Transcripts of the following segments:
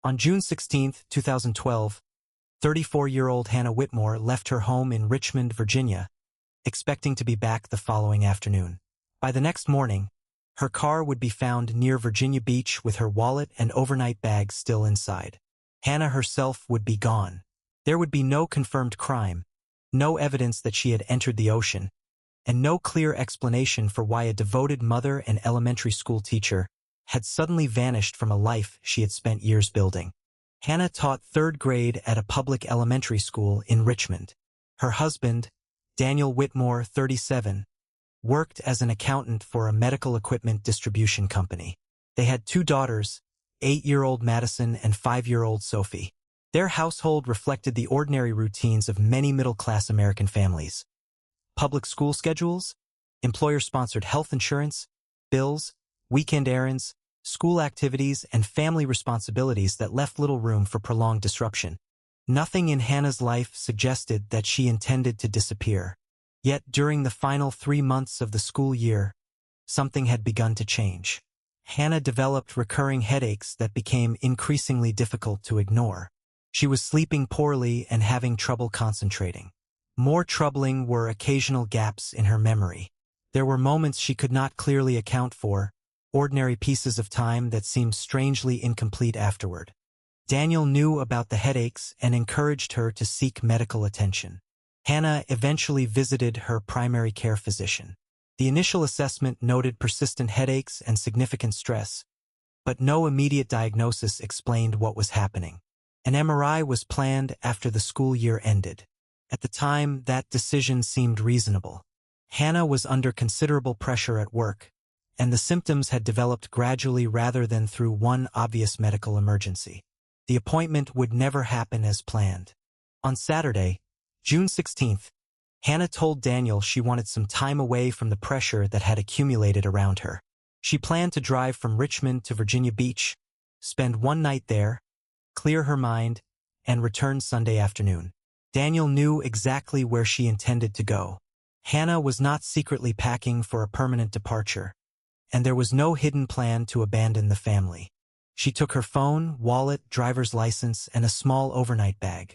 On June 16, 2012, 34-year-old Hannah Whitmore left her home in Richmond, Virginia, expecting to be back the following afternoon. By the next morning, her car would be found near Virginia Beach with her wallet and overnight bag still inside. Hannah herself would be gone. There would be no confirmed crime, no evidence that she had entered the ocean, and no clear explanation for why a devoted mother and elementary school teacher had suddenly vanished from a life she had spent years building. Hannah taught third grade at a public elementary school in Richmond. Her husband, Daniel Whitmore, 37, worked as an accountant for a medical equipment distribution company. They had two daughters, 8-year-old Madison and 5-year-old Sophie. Their household reflected the ordinary routines of many middle-class American families. Public school schedules, employer-sponsored health insurance, bills, weekend errands, school activities, and family responsibilities that left little room for prolonged disruption. Nothing in Hannah's life suggested that she intended to disappear. Yet during the final 3 months of the school year, something had begun to change. Hannah developed recurring headaches that became increasingly difficult to ignore. She was sleeping poorly and having trouble concentrating. More troubling were occasional gaps in her memory. There were moments she could not clearly account for, ordinary pieces of time that seemed strangely incomplete afterward. Daniel knew about the headaches and encouraged her to seek medical attention. Hannah eventually visited her primary care physician. The initial assessment noted persistent headaches and significant stress, but no immediate diagnosis explained what was happening. An MRI was planned after the school year ended. At the time, that decision seemed reasonable. Hannah was under considerable pressure at work, and the symptoms had developed gradually rather than through one obvious medical emergency. The appointment would never happen as planned. On Saturday, June 16th, Hannah told Daniel she wanted some time away from the pressure that had accumulated around her. She planned to drive from Richmond to Virginia Beach, spend one night there, clear her mind, and return Sunday afternoon. Daniel knew exactly where she intended to go. Hannah was not secretly packing for a permanent departure, and there was no hidden plan to abandon the family. She took her phone, wallet, driver's license, and a small overnight bag.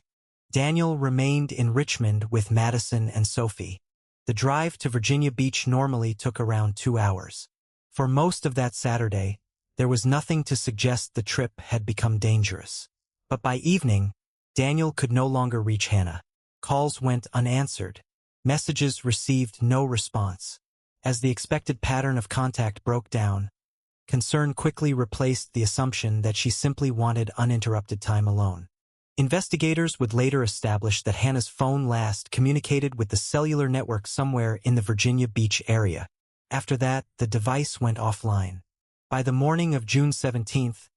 Daniel remained in Richmond with Madison and Sophie. The drive to Virginia Beach normally took around 2 hours. For most of that Saturday, there was nothing to suggest the trip had become dangerous. But by evening, Daniel could no longer reach Hannah. Calls went unanswered. Messages received no response. As the expected pattern of contact broke down, concern quickly replaced the assumption that she simply wanted uninterrupted time alone. Investigators would later establish that Hannah's phone last communicated with the cellular network somewhere in the Virginia Beach area. After that, the device went offline. By the morning of June 17th,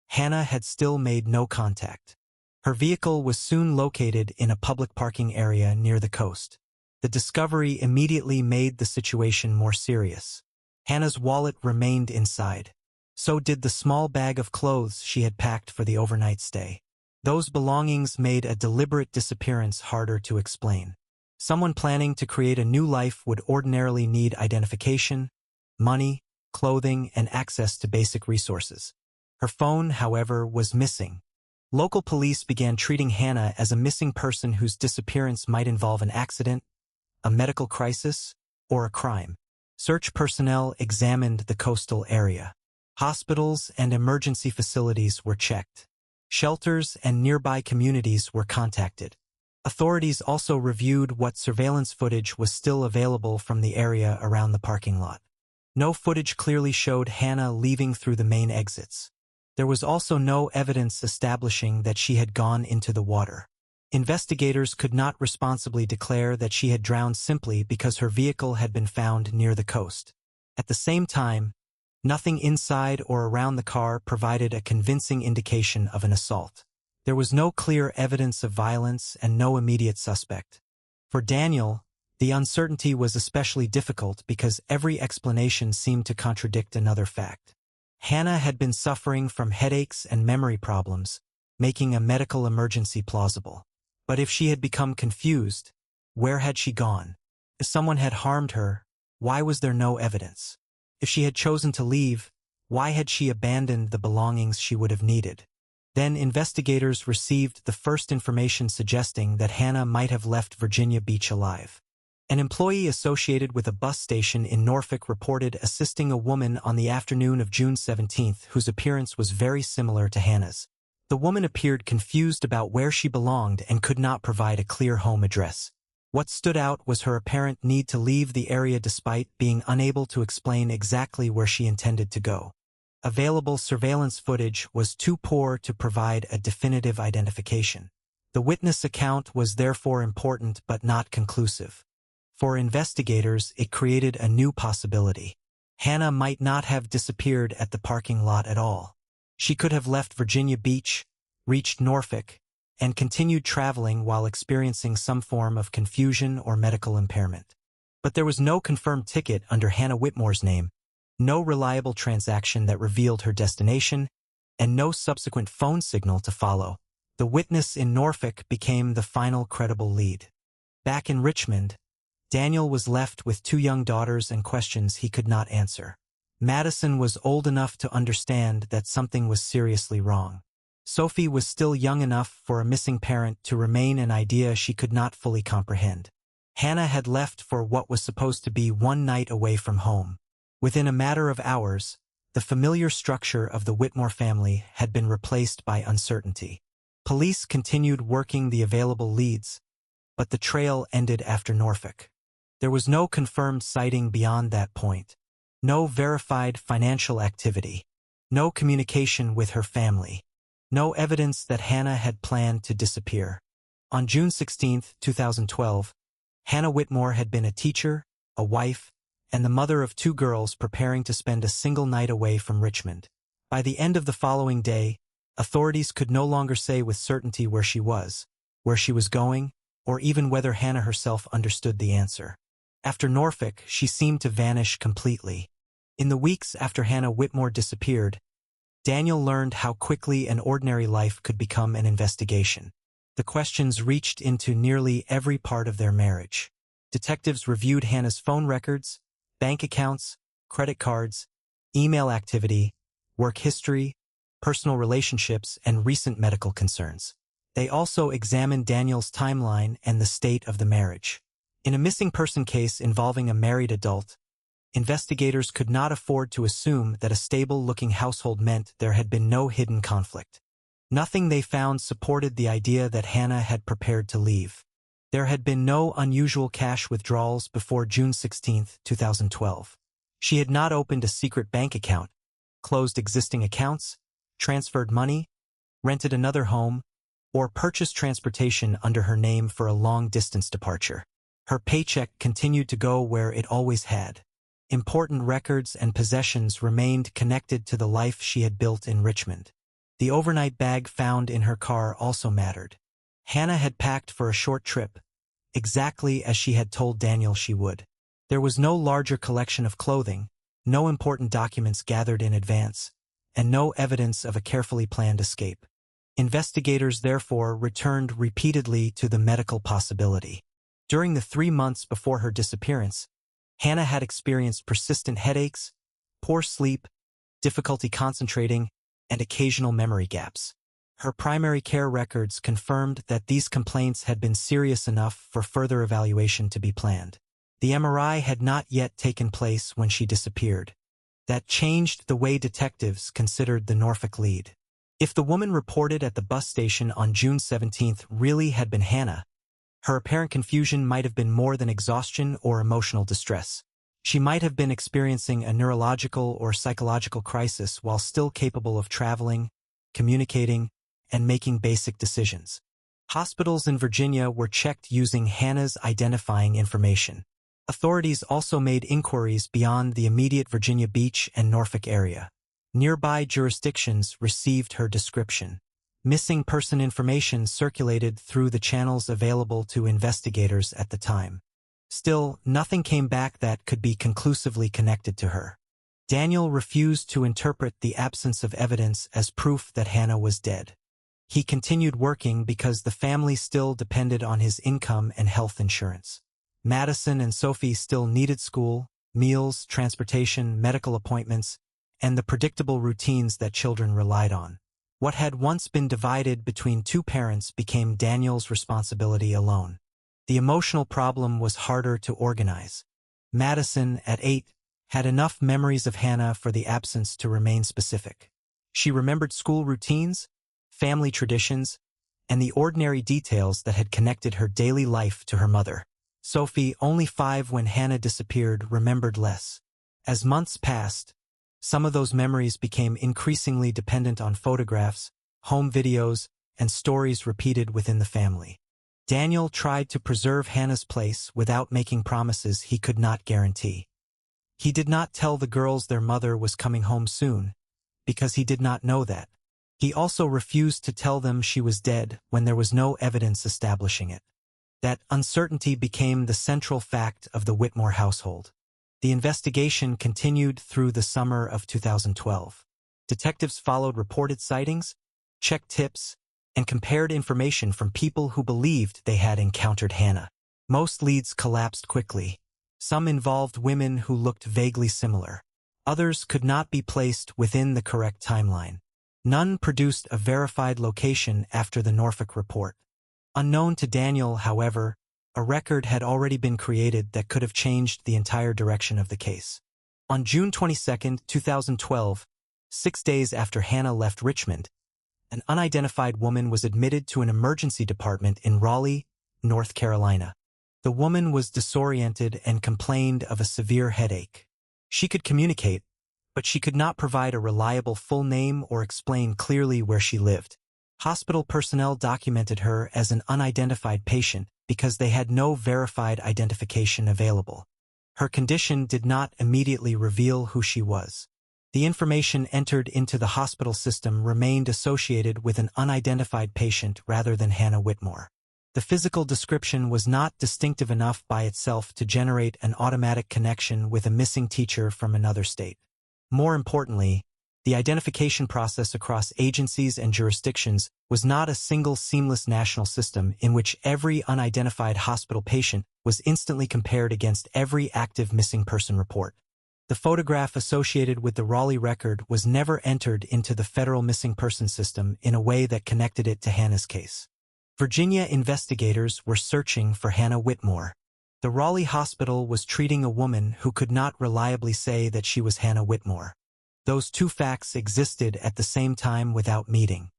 Hannah had still made no contact. Her vehicle was soon located in a public parking area near the coast. The discovery immediately made the situation more serious. Hannah's wallet remained inside. So did the small bag of clothes she had packed for the overnight stay. Those belongings made a deliberate disappearance harder to explain. Someone planning to create a new life would ordinarily need identification, money, clothing, and access to basic resources. Her phone, however, was missing. Local police began treating Hannah as a missing person whose disappearance might involve an accident, a medical crisis, or a crime. Search personnel examined the coastal area. Hospitals and emergency facilities were checked. Shelters and nearby communities were contacted. Authorities also reviewed what surveillance footage was still available from the area around the parking lot. No footage clearly showed Hannah leaving through the main exits. There was also no evidence establishing that she had gone into the water. Investigators could not responsibly declare that she had drowned simply because her vehicle had been found near the coast. At the same time, nothing inside or around the car provided a convincing indication of an assault. There was no clear evidence of violence and no immediate suspect. For Daniel, the uncertainty was especially difficult because every explanation seemed to contradict another fact. Hannah had been suffering from headaches and memory problems, making a medical emergency plausible. But if she had become confused, where had she gone? If someone had harmed her, why was there no evidence? If she had chosen to leave, why had she abandoned the belongings she would have needed? Then investigators received the first information suggesting that Hannah might have left Virginia Beach alive. An employee associated with a bus station in Norfolk reported assisting a woman on the afternoon of June 17 whose appearance was very similar to Hannah's. The woman appeared confused about where she belonged and could not provide a clear home address. What stood out was her apparent need to leave the area despite being unable to explain exactly where she intended to go. Available surveillance footage was too poor to provide a definitive identification. The witness account was therefore important but not conclusive. For investigators, it created a new possibility. Hannah might not have disappeared at the parking lot at all. She could have left Virginia Beach, reached Norfolk, and continued traveling while experiencing some form of confusion or medical impairment. But there was no confirmed ticket under Hannah Whitmore's name, no reliable transaction that revealed her destination, and no subsequent phone signal to follow. The witness in Norfolk became the final credible lead. Back in Richmond, Daniel was left with 2 young daughters and questions he could not answer. Madison was old enough to understand that something was seriously wrong. Sophie was still young enough for a missing parent to remain an idea she could not fully comprehend. Hannah had left for what was supposed to be one night away from home. Within a matter of hours, the familiar structure of the Whitmore family had been replaced by uncertainty. Police continued working the available leads, but the trail ended after Norfolk. There was no confirmed sighting beyond that point, no verified financial activity, no communication with her family, no evidence that Hannah had planned to disappear. On June 16, 2012, Hannah Whitmore had been a teacher, a wife, and the mother of 2 girls preparing to spend a single night away from Richmond. By the end of the following day, authorities could no longer say with certainty where she was going, or even whether Hannah herself understood the answer. After Norfolk, she seemed to vanish completely. In the weeks after Hannah Whitmore disappeared, Daniel learned how quickly an ordinary life could become an investigation. The questions reached into nearly every part of their marriage. Detectives reviewed Hannah's phone records, bank accounts, credit cards, email activity, work history, personal relationships, and recent medical concerns. They also examined Daniel's timeline and the state of the marriage. In a missing person case involving a married adult, investigators could not afford to assume that a stable-looking household meant there had been no hidden conflict. Nothing they found supported the idea that Hannah had prepared to leave. There had been no unusual cash withdrawals before June 16, 2012. She had not opened a secret bank account, closed existing accounts, transferred money, rented another home, or purchased transportation under her name for a long-distance departure. Her paycheck continued to go where it always had. Important records and possessions remained connected to the life she had built in Richmond. The overnight bag found in her car also mattered. Hannah had packed for a short trip, exactly as she had told Daniel she would. There was no larger collection of clothing, no important documents gathered in advance, and no evidence of a carefully planned escape. Investigators therefore returned repeatedly to the medical possibility. During the 3 months before her disappearance, Hannah had experienced persistent headaches, poor sleep, difficulty concentrating, and occasional memory gaps. Her primary care records confirmed that these complaints had been serious enough for further evaluation to be planned. The MRI had not yet taken place when she disappeared. That changed the way detectives considered the Norfolk lead. If the woman reported at the bus station on June 17 really had been Hannah, her apparent confusion might have been more than exhaustion or emotional distress. She might have been experiencing a neurological or psychological crisis while still capable of traveling, communicating, and making basic decisions. Hospitals in Virginia were checked using Hannah's identifying information. Authorities also made inquiries beyond the immediate Virginia Beach and Norfolk area. Nearby jurisdictions received her description. Missing person information circulated through the channels available to investigators at the time. Still, nothing came back that could be conclusively connected to her. Daniel refused to interpret the absence of evidence as proof that Hannah was dead. He continued working because the family still depended on his income and health insurance. Madison and Sophie still needed school, meals, transportation, medical appointments, and the predictable routines that children relied on. What had once been divided between two parents became Daniel's responsibility alone. The emotional problem was harder to organize. Madison, at 8, had enough memories of Hannah for the absence to remain specific. She remembered school routines, family traditions, and the ordinary details that had connected her daily life to her mother. Sophie, only 5 when Hannah disappeared, remembered less. As months passed, some of those memories became increasingly dependent on photographs, home videos, and stories repeated within the family. Daniel tried to preserve Hannah's place without making promises he could not guarantee. He did not tell the girls their mother was coming home soon, because he did not know that. He also refused to tell them she was dead when there was no evidence establishing it. That uncertainty became the central fact of the Whitmore household. The investigation continued through the summer of 2012. Detectives followed reported sightings, checked tips, and compared information from people who believed they had encountered Hannah. Most leads collapsed quickly. Some involved women who looked vaguely similar. Others could not be placed within the correct timeline. None produced a verified location after the Norfolk report. Unknown to Daniel, however, a record had already been created that could have changed the entire direction of the case. On June 22, 2012, 6 days after Hannah left Richmond, an unidentified woman was admitted to an emergency department in Raleigh, North Carolina. The woman was disoriented and complained of a severe headache. She could communicate, but she could not provide a reliable full name or explain clearly where she lived. Hospital personnel documented her as an unidentified patient because they had no verified identification available. Her condition did not immediately reveal who she was. The information entered into the hospital system remained associated with an unidentified patient rather than Hannah Whitmore. The physical description was not distinctive enough by itself to generate an automatic connection with a missing teacher from another state. More importantly, the identification process across agencies and jurisdictions was not a single seamless national system in which every unidentified hospital patient was instantly compared against every active missing person report. The photograph associated with the Raleigh record was never entered into the federal missing person system in a way that connected it to Hannah's case. Virginia investigators were searching for Hannah Whitmore. The Raleigh hospital was treating a woman who could not reliably say that she was Hannah Whitmore. Those two facts existed at the same time without meeting.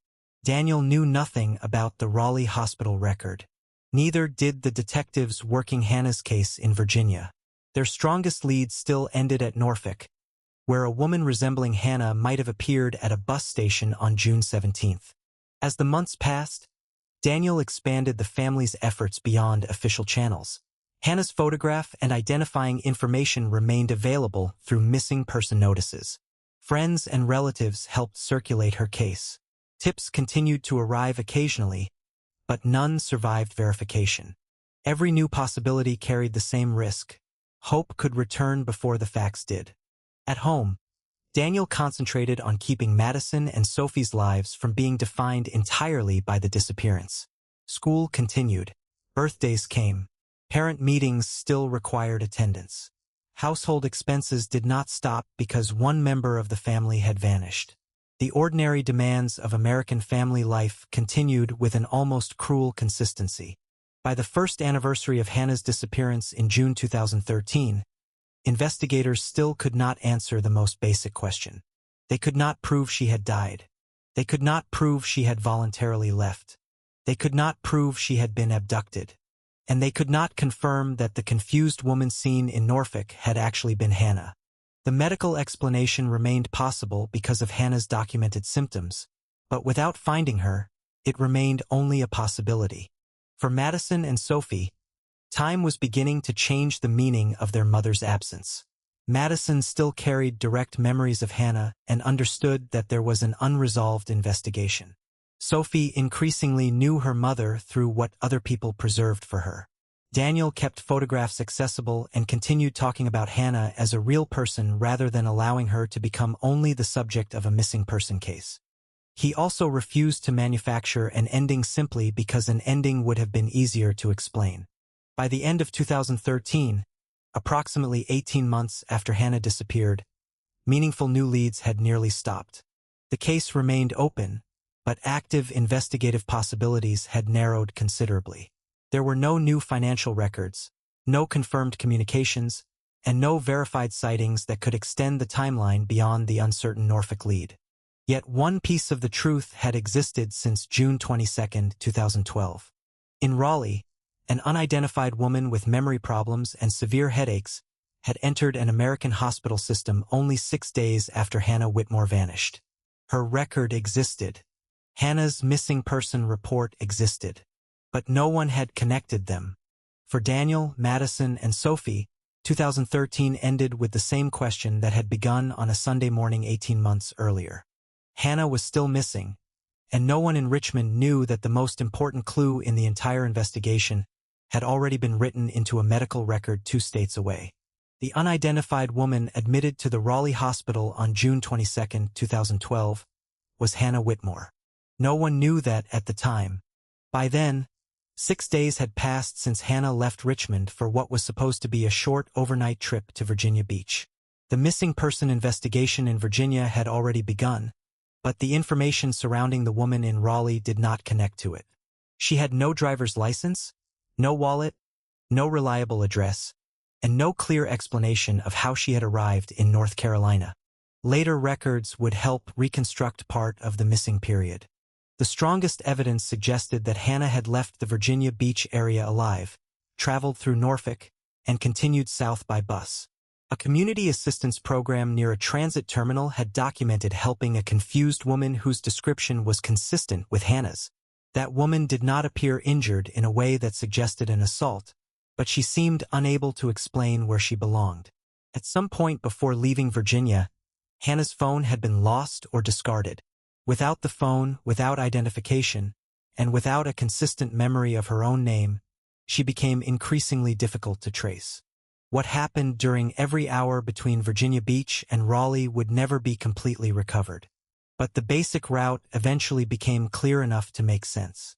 Daniel knew nothing about the Raleigh hospital record. Neither did the detectives working Hannah's case in Virginia. Their strongest leads still ended at Norfolk, where a woman resembling Hannah might have appeared at a bus station on June 17. As the months passed, Daniel expanded the family's efforts beyond official channels. Hannah's photograph and identifying information remained available through missing person notices. Friends and relatives helped circulate her case. Tips continued to arrive occasionally, but none survived verification. Every new possibility carried the same risk. Hope could return before the facts did. At home, Daniel concentrated on keeping Madison and Sophie's lives from being defined entirely by the disappearance. School continued. Birthdays came. Parent meetings still required attendance. Household expenses did not stop because one member of the family had vanished. The ordinary demands of American family life continued with an almost cruel consistency. By the first anniversary of Hannah's disappearance in June 2013, investigators still could not answer the most basic question. They could not prove she had died. They could not prove she had voluntarily left. They could not prove she had been abducted. And they could not confirm that the confused woman seen in Norfolk had actually been Hannah. The medical explanation remained possible because of Hannah's documented symptoms, but without finding her, it remained only a possibility. For Madison and Sophie, time was beginning to change the meaning of their mother's absence. Madison still carried direct memories of Hannah and understood that there was an unresolved investigation. Sophie increasingly knew her mother through what other people preserved for her. Daniel kept photographs accessible and continued talking about Hannah as a real person rather than allowing her to become only the subject of a missing person case. He also refused to manufacture an ending simply because an ending would have been easier to explain. By the end of 2013, approximately 18 months after Hannah disappeared, meaningful new leads had nearly stopped. The case remained open, but active investigative possibilities had narrowed considerably. There were no new financial records, no confirmed communications, and no verified sightings that could extend the timeline beyond the uncertain Norfolk lead. Yet one piece of the truth had existed since June 22, 2012. In Raleigh, an unidentified woman with memory problems and severe headaches had entered an American hospital system only 6 days after Hannah Whitmore vanished. Her record existed. Hannah's missing person report existed. But no one had connected them. For Daniel, Madison, and Sophie, 2013 ended with the same question that had begun on a Sunday morning 18 months earlier. Hannah was still missing, and no one in Richmond knew that the most important clue in the entire investigation had already been written into a medical record 2 states away. The unidentified woman admitted to the Raleigh hospital on June 22, 2012, was Hannah Whitmore. No one knew that at the time. By then, 6 days had passed since Hannah left Richmond for what was supposed to be a short overnight trip to Virginia Beach. The missing person investigation in Virginia had already begun, but the information surrounding the woman in Raleigh did not connect to it. She had no driver's license, no wallet, no reliable address, and no clear explanation of how she had arrived in North Carolina. Later records would help reconstruct part of the missing period. The strongest evidence suggested that Hannah had left the Virginia Beach area alive, traveled through Norfolk, and continued south by bus. A community assistance program near a transit terminal had documented helping a confused woman whose description was consistent with Hannah's. That woman did not appear injured in a way that suggested an assault, but she seemed unable to explain where she belonged. At some point before leaving Virginia, Hannah's phone had been lost or discarded. Without the phone, without identification, and without a consistent memory of her own name, she became increasingly difficult to trace. What happened during every hour between Virginia Beach and Raleigh would never be completely recovered. But the basic route eventually became clear enough to make sense.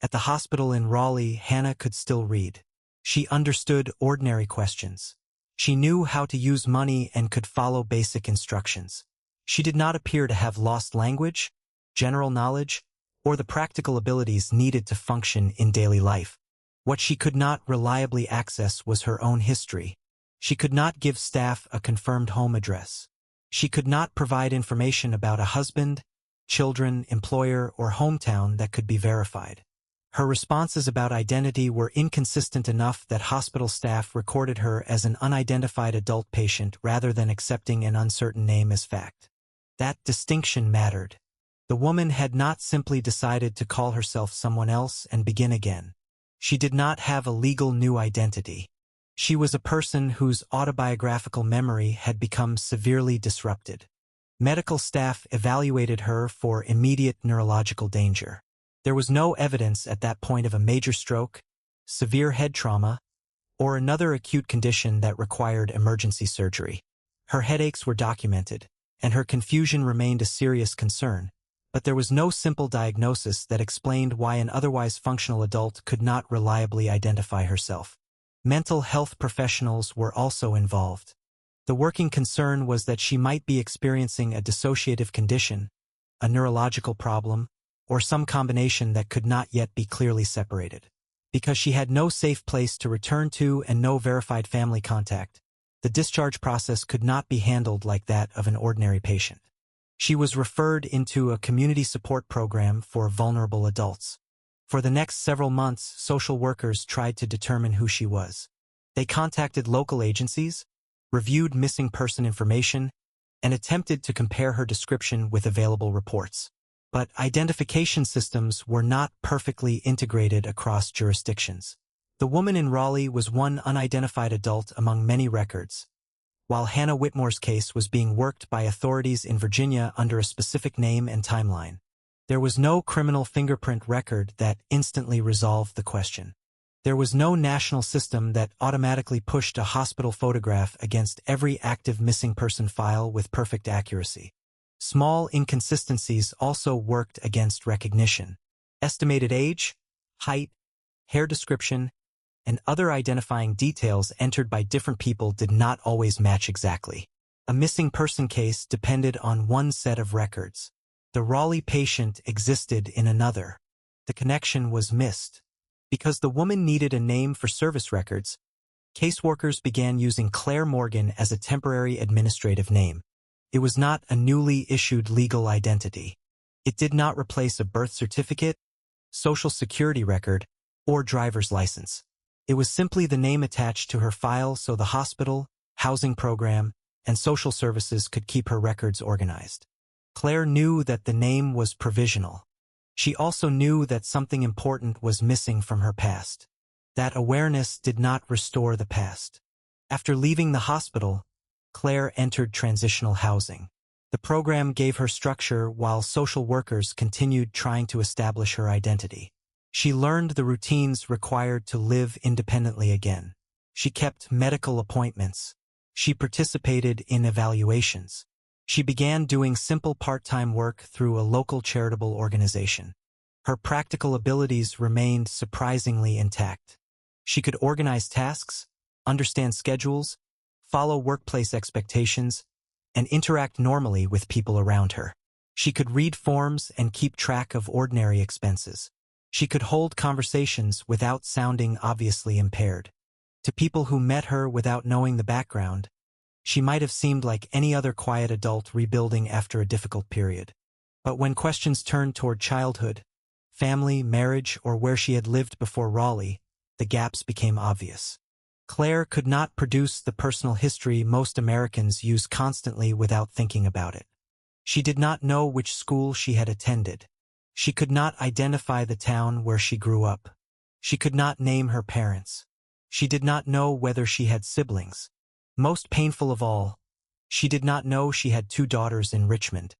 At the hospital in Raleigh, Hannah could still read. She understood ordinary questions. She knew how to use money and could follow basic instructions. She did not appear to have lost language, general knowledge, or the practical abilities needed to function in daily life. What she could not reliably access was her own history. She could not give staff a confirmed home address. She could not provide information about a husband, children, employer, or hometown that could be verified. Her responses about identity were inconsistent enough that hospital staff recorded her as an unidentified adult patient rather than accepting an uncertain name as fact. That distinction mattered. The woman had not simply decided to call herself someone else and begin again. She did not have a legal new identity. She was a person whose autobiographical memory had become severely disrupted. Medical staff evaluated her for immediate neurological danger. There was no evidence at that point of a major stroke, severe head trauma, or another acute condition that required emergency surgery. Her headaches were documented, and her confusion remained a serious concern, but there was no simple diagnosis that explained why an otherwise functional adult could not reliably identify herself. Mental health professionals were also involved. The working concern was that she might be experiencing a dissociative condition, a neurological problem, or some combination that could not yet be clearly separated. Because she had no safe place to return to and no verified family contact, the discharge process could not be handled like that of an ordinary patient. She was referred into a community support program for vulnerable adults. For the next several months, social workers tried to determine who she was. They contacted local agencies, reviewed missing person information, and attempted to compare her description with available reports. But identification systems were not perfectly integrated across jurisdictions. The woman in Raleigh was one unidentified adult among many records, while Hannah Whitmore's case was being worked by authorities in Virginia under a specific name and timeline. There was no criminal fingerprint record that instantly resolved the question. There was no national system that automatically pushed a hospital photograph against every active missing person file with perfect accuracy. Small inconsistencies also worked against recognition. Estimated age, height, hair description, and other identifying details entered by different people did not always match exactly. A missing person case depended on one set of records. The Raleigh patient existed in another. The connection was missed. Because the woman needed a name for service records, caseworkers began using Claire Morgan as a temporary administrative name. It was not a newly issued legal identity. It did not replace a birth certificate, social security record, or driver's license. It was simply the name attached to her file so the hospital, housing program, and social services could keep her records organized. Claire knew that the name was provisional. She also knew that something important was missing from her past. That awareness did not restore the past. After leaving the hospital, Claire entered transitional housing. The program gave her structure while social workers continued trying to establish her identity. She learned the routines required to live independently again. She kept medical appointments. She participated in evaluations. She began doing simple part-time work through a local charitable organization. Her practical abilities remained surprisingly intact. She could organize tasks, understand schedules, follow workplace expectations, and interact normally with people around her. She could read forms and keep track of ordinary expenses. She could hold conversations without sounding obviously impaired. To people who met her without knowing the background, she might have seemed like any other quiet adult rebuilding after a difficult period. But when questions turned toward childhood, family, marriage, or where she had lived before Raleigh, the gaps became obvious. Claire could not produce the personal history most Americans use constantly without thinking about it. She did not know which school she had attended. She could not identify the town where she grew up. She could not name her parents. She did not know whether she had siblings. Most painful of all, she did not know she had 2 daughters in Richmond.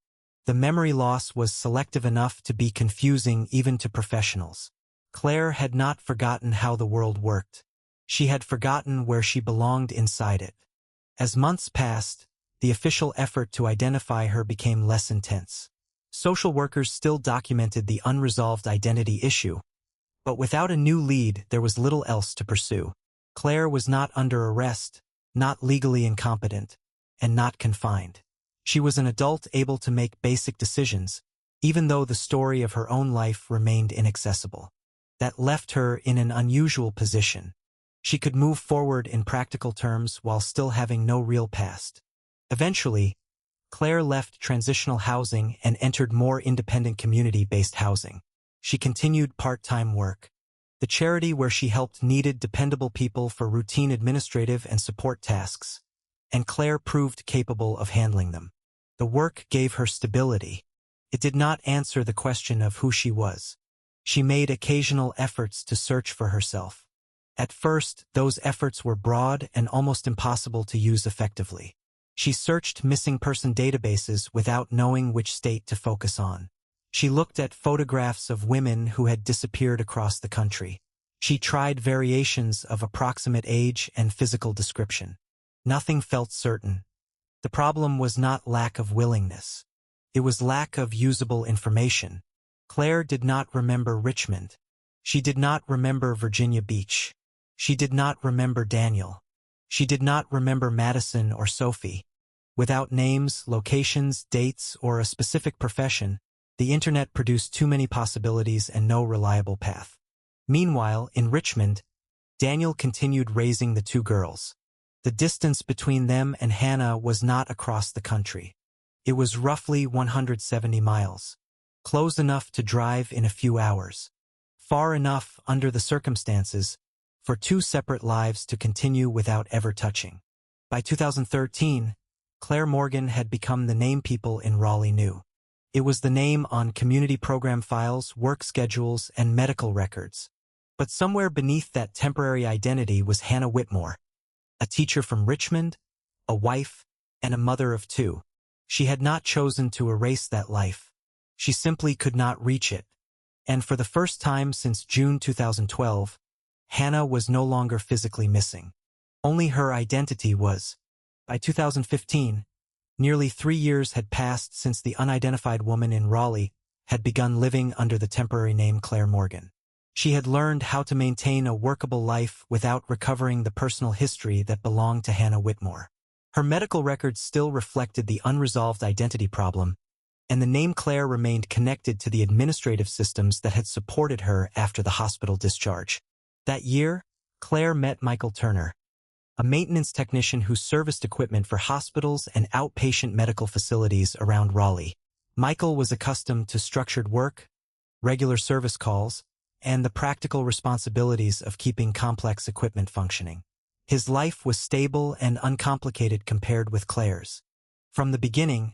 The memory loss was selective enough to be confusing even to professionals. Claire had not forgotten how the world worked. She had forgotten where she belonged inside it. As months passed, the official effort to identify her became less intense. Social workers still documented the unresolved identity issue, but without a new lead, there was little else to pursue. Claire was not under arrest, not legally incompetent, and not confined. She was an adult able to make basic decisions, even though the story of her own life remained inaccessible. That left her in an unusual position. She could move forward in practical terms while still having no real past. Eventually, Claire left transitional housing and entered more independent community-based housing. She continued part-time work. The charity where she helped needed dependable people for routine administrative and support tasks, and Claire proved capable of handling them. The work gave her stability. It did not answer the question of who she was. She made occasional efforts to search for herself. At first, those efforts were broad and almost impossible to use effectively. She searched missing person databases without knowing which state to focus on. She looked at photographs of women who had disappeared across the country. She tried variations of approximate age and physical description. Nothing felt certain. The problem was not lack of willingness. It was lack of usable information. Claire did not remember Richmond. She did not remember Virginia Beach. She did not remember Daniel. She did not remember Madison or Sophie. Without names, locations, dates, or a specific profession, the internet produced too many possibilities and no reliable path. Meanwhile, in Richmond, Daniel continued raising the 2 girls. The distance between them and Hannah was not across the country. It was roughly 170 miles. Close enough to drive in a few hours. Far enough, under the circumstances, for 2 separate lives to continue without ever touching. By 2013, Claire Morgan had become the name people in Raleigh knew. It was the name on community program files, work schedules, and medical records. But somewhere beneath that temporary identity was Hannah Whitmore, a teacher from Richmond, a wife, and a mother of 2. She had not chosen to erase that life. She simply could not reach it. And for the first time since June 2012, Hannah was no longer physically missing. Only her identity was. By 2015, nearly 3 years had passed since the unidentified woman in Raleigh had begun living under the temporary name Claire Morgan. She had learned how to maintain a workable life without recovering the personal history that belonged to Hannah Whitmore. Her medical records still reflected the unresolved identity problem, and the name Claire remained connected to the administrative systems that had supported her after the hospital discharge. That year, Claire met Michael Turner, a maintenance technician who serviced equipment for hospitals and outpatient medical facilities around Raleigh. Michael was accustomed to structured work, regular service calls, and the practical responsibilities of keeping complex equipment functioning. His life was stable and uncomplicated compared with Claire's. From the beginning,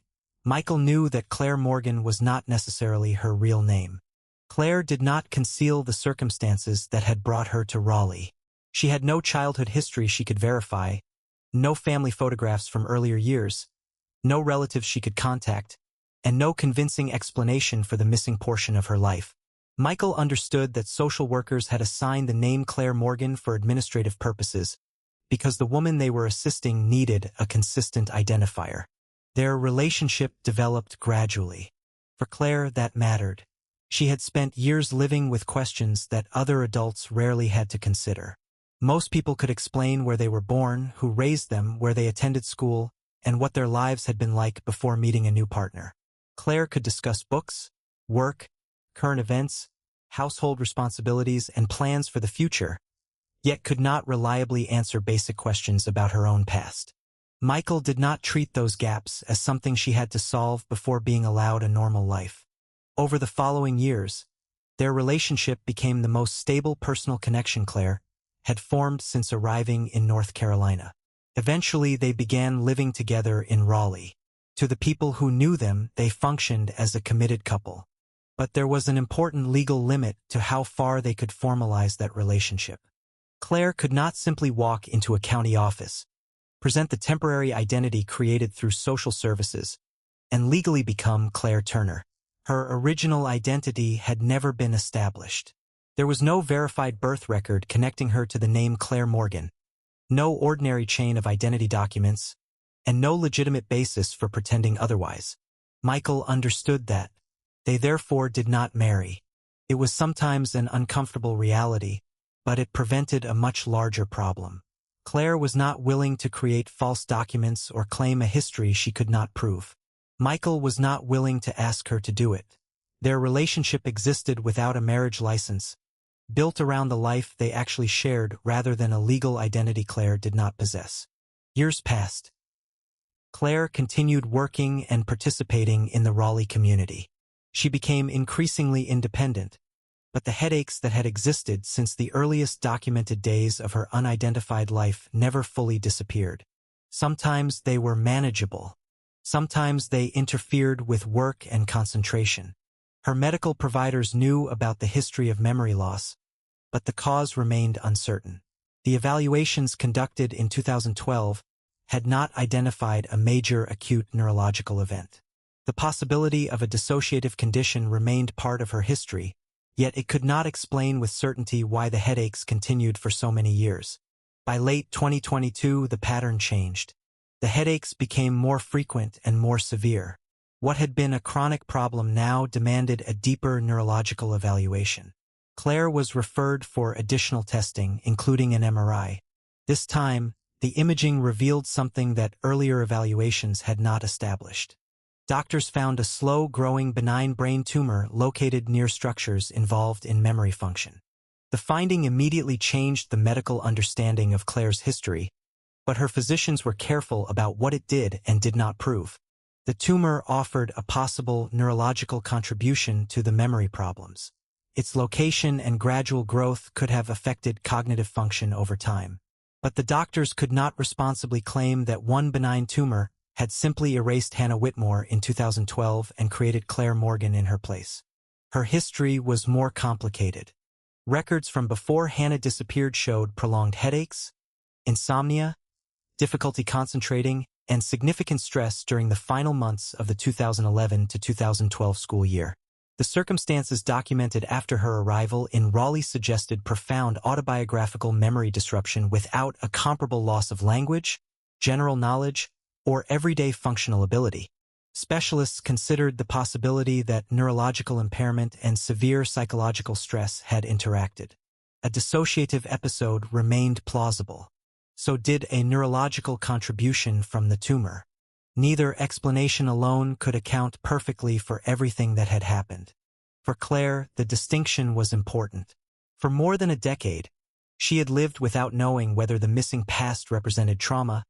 Michael knew that Claire Morgan was not necessarily her real name. Claire did not conceal the circumstances that had brought her to Raleigh. She had no childhood history she could verify, no family photographs from earlier years, no relatives she could contact, and no convincing explanation for the missing portion of her life. Michael understood that social workers had assigned the name Claire Morgan for administrative purposes, because the woman they were assisting needed a consistent identifier. Their relationship developed gradually. For Claire, that mattered. She had spent years living with questions that other adults rarely had to consider. Most people could explain where they were born, who raised them, where they attended school, and what their lives had been like before meeting a new partner. Claire could discuss books, work, current events, household responsibilities, and plans for the future, yet could not reliably answer basic questions about her own past. Michael did not treat those gaps as something she had to solve before being allowed a normal life. Over the following years, their relationship became the most stable personal connection Claire had formed since arriving in North Carolina. Eventually, they began living together in Raleigh. To the people who knew them, they functioned as a committed couple. But there was an important legal limit to how far they could formalize that relationship. Claire could not simply walk into a county office, present the temporary identity created through social services, and legally become Claire Turner. Her original identity had never been established. There was no verified birth record connecting her to the name Claire Morgan, no ordinary chain of identity documents, and no legitimate basis for pretending otherwise. Michael understood that. They therefore did not marry. It was sometimes an uncomfortable reality, but it prevented a much larger problem. Claire was not willing to create false documents or claim a history she could not prove. Michael was not willing to ask her to do it. Their relationship existed without a marriage license, built around the life they actually shared rather than a legal identity Claire did not possess. Years passed. Claire continued working and participating in the Raleigh community. She became increasingly independent, but the headaches that had existed since the earliest documented days of her unidentified life never fully disappeared. Sometimes they were manageable. Sometimes they interfered with work and concentration. Her medical providers knew about the history of memory loss, but the cause remained uncertain. The evaluations conducted in 2012 had not identified a major acute neurological event. The possibility of a dissociative condition remained part of her history, yet it could not explain with certainty why the headaches continued for so many years. By late 2022, the pattern changed. The headaches became more frequent and more severe. What had been a chronic problem now demanded a deeper neurological evaluation. Claire was referred for additional testing, including an MRI. This time, the imaging revealed something that earlier evaluations had not established. Doctors found a slow-growing benign brain tumor located near structures involved in memory function. The finding immediately changed the medical understanding of Claire's history, but her physicians were careful about what it did and did not prove. The tumor offered a possible neurological contribution to the memory problems. Its location and gradual growth could have affected cognitive function over time. But the doctors could not responsibly claim that one benign tumor had simply erased Hannah Whitmore in 2012 and created Claire Morgan in her place. Her history was more complicated. Records from before Hannah disappeared showed prolonged headaches, insomnia, difficulty concentrating, and significant stress during the final months of the 2011 to 2012 school year. The circumstances documented after her arrival in Raleigh suggested profound autobiographical memory disruption without a comparable loss of language, general knowledge, or everyday functional ability. Specialists considered the possibility that neurological impairment and severe psychological stress had interacted. A dissociative episode remained plausible. So did a neurological contribution from the tumor. Neither explanation alone could account perfectly for everything that had happened. For Claire, the distinction was important. For more than a decade, she had lived without knowing whether the missing past represented trauma,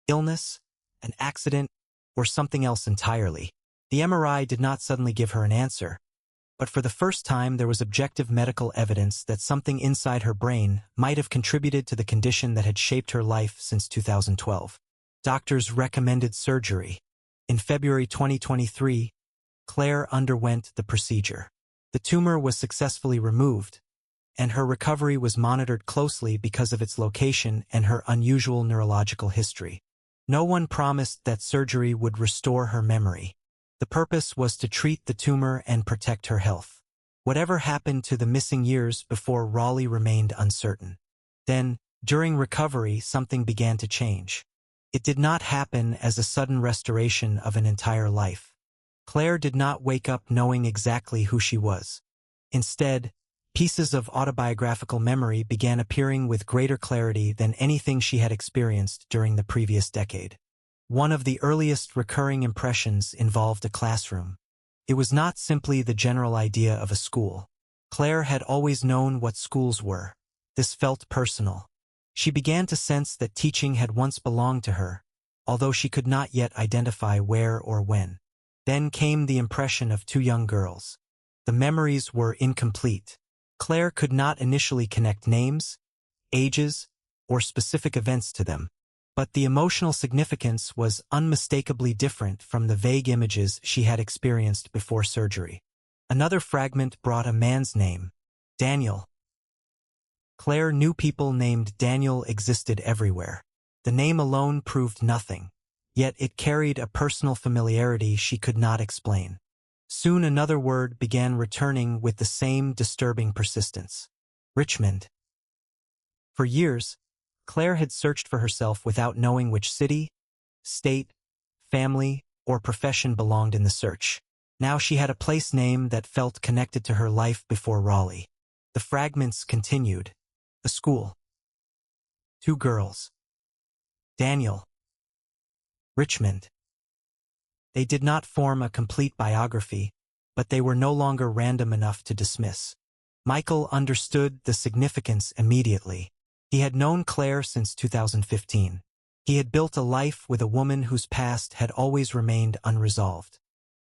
illness, an accident, or something else entirely. The MRI did not suddenly give her an answer, but for the first time there was objective medical evidence that something inside her brain might have contributed to the condition that had shaped her life since 2012. Doctors recommended surgery. In February 2023, Claire underwent the procedure. The tumor was successfully removed, and her recovery was monitored closely because of its location and her unusual neurological history. No one promised that surgery would restore her memory. The purpose was to treat the tumor and protect her health. Whatever happened to the missing years before Raleigh remained uncertain. Then, during recovery, something began to change. It did not happen as a sudden restoration of an entire life. Claire did not wake up knowing exactly who she was. Instead, pieces of autobiographical memory began appearing with greater clarity than anything she had experienced during the previous decade. One of the earliest recurring impressions involved a classroom. It was not simply the general idea of a school. Claire had always known what schools were. This felt personal. She began to sense that teaching had once belonged to her, although she could not yet identify where or when. Then came the impression of two young girls. The memories were incomplete. Claire could not initially connect names, ages, or specific events to them, but the emotional significance was unmistakably different from the vague images she had experienced before surgery. Another fragment brought a man's name, Daniel. Claire knew people named Daniel existed everywhere. The name alone proved nothing, yet it carried a personal familiarity she could not explain. Soon another word began returning with the same disturbing persistence. Richmond. For years, Claire had searched for herself without knowing which city, state, family, or profession belonged in the search. Now she had a place name that felt connected to her life before Raleigh. The fragments continued. A school. Two girls. Daniel. Richmond. They did not form a complete biography, but they were no longer random enough to dismiss. Michael understood the significance immediately. He had known Claire since 2015. He had built a life with a woman whose past had always remained unresolved.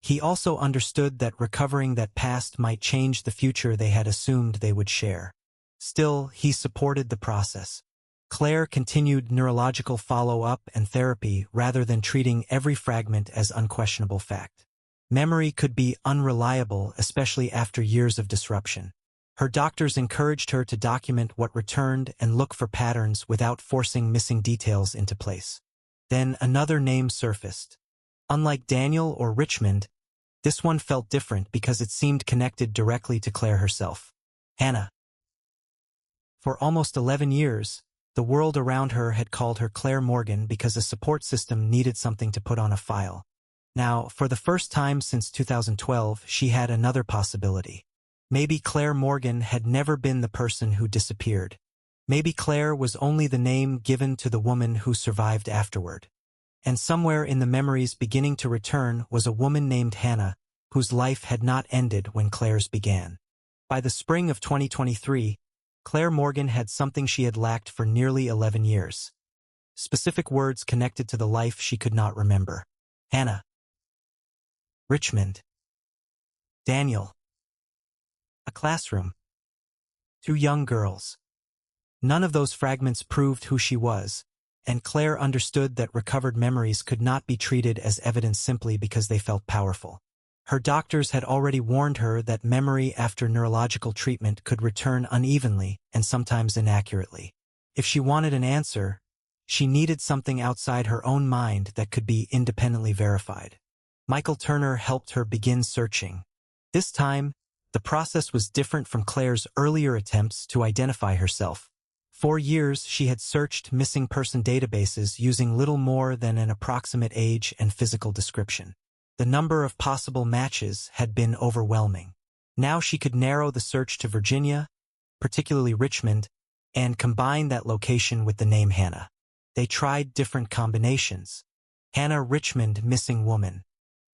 He also understood that recovering that past might change the future they had assumed they would share. Still, he supported the process. Claire continued neurological follow-up and therapy rather than treating every fragment as unquestionable fact. Memory could be unreliable, especially after years of disruption. Her doctors encouraged her to document what returned and look for patterns without forcing missing details into place. Then another name surfaced. Unlike Daniel or Richmond, this one felt different because it seemed connected directly to Claire herself. Hannah. For almost 11 years, the world around her had called her Claire Morgan because a support system needed something to put on a file. Now, for the first time since 2012, she had another possibility. Maybe Claire Morgan had never been the person who disappeared. Maybe Claire was only the name given to the woman who survived afterward. And somewhere in the memories beginning to return was a woman named Hannah, whose life had not ended when Claire's began. By the spring of 2023, Claire Morgan had something she had lacked for nearly 11 years. Specific words connected to the life she could not remember. Hannah. Richmond. Daniel. A classroom. Two young girls. None of those fragments proved who she was, and Claire understood that recovered memories could not be treated as evidence simply because they felt powerful. Her doctors had already warned her that memory after neurological treatment could return unevenly and sometimes inaccurately. If she wanted an answer, she needed something outside her own mind that could be independently verified. Michael Turner helped her begin searching. This time, the process was different from Claire's earlier attempts to identify herself. For years, she had searched missing person databases using little more than an approximate age and physical description. The number of possible matches had been overwhelming. Now she could narrow the search to Virginia, particularly Richmond, and combine that location with the name Hannah. They tried different combinations. Hannah Richmond missing woman.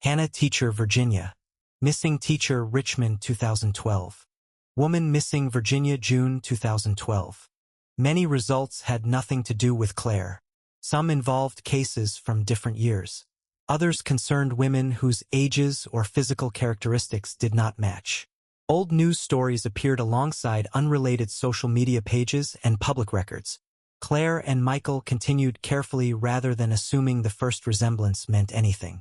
Hannah teacher Virginia. Missing teacher Richmond 2012. Woman missing Virginia June 2012. Many results had nothing to do with Claire. Some involved cases from different years. Others concerned women whose ages or physical characteristics did not match. Old news stories appeared alongside unrelated social media pages and public records. Claire and Michael continued carefully rather than assuming the first resemblance meant anything.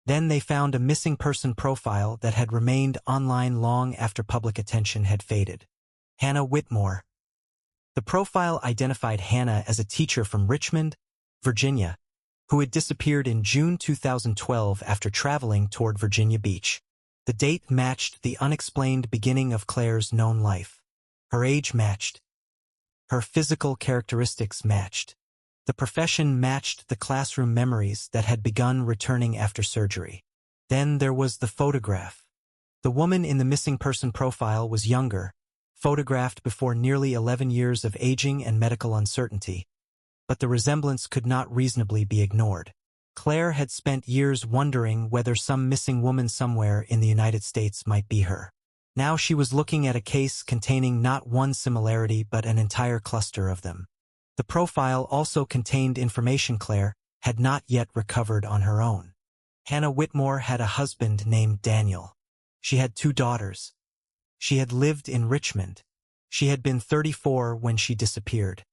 Then they found a missing person profile that had remained online long after public attention had faded. Hannah Whitmore. The profile identified Hannah as a teacher from Richmond, Virginia, who had disappeared in June 2012 after traveling toward Virginia Beach. The date matched the unexplained beginning of Claire's known life. Her age matched. Her physical characteristics matched. The profession matched the classroom memories that had begun returning after surgery. Then there was the photograph. The woman in the missing person profile was younger, photographed before nearly 11 years of aging and medical uncertainty, but the resemblance could not reasonably be ignored. Claire had spent years wondering whether some missing woman somewhere in the United States might be her. Now she was looking at a case containing not one similarity but an entire cluster of them. The profile also contained information Claire had not yet recovered on her own. Hannah Whitmore had a husband named Daniel. She had 2 daughters. She had lived in Richmond. She had been 34 when she disappeared.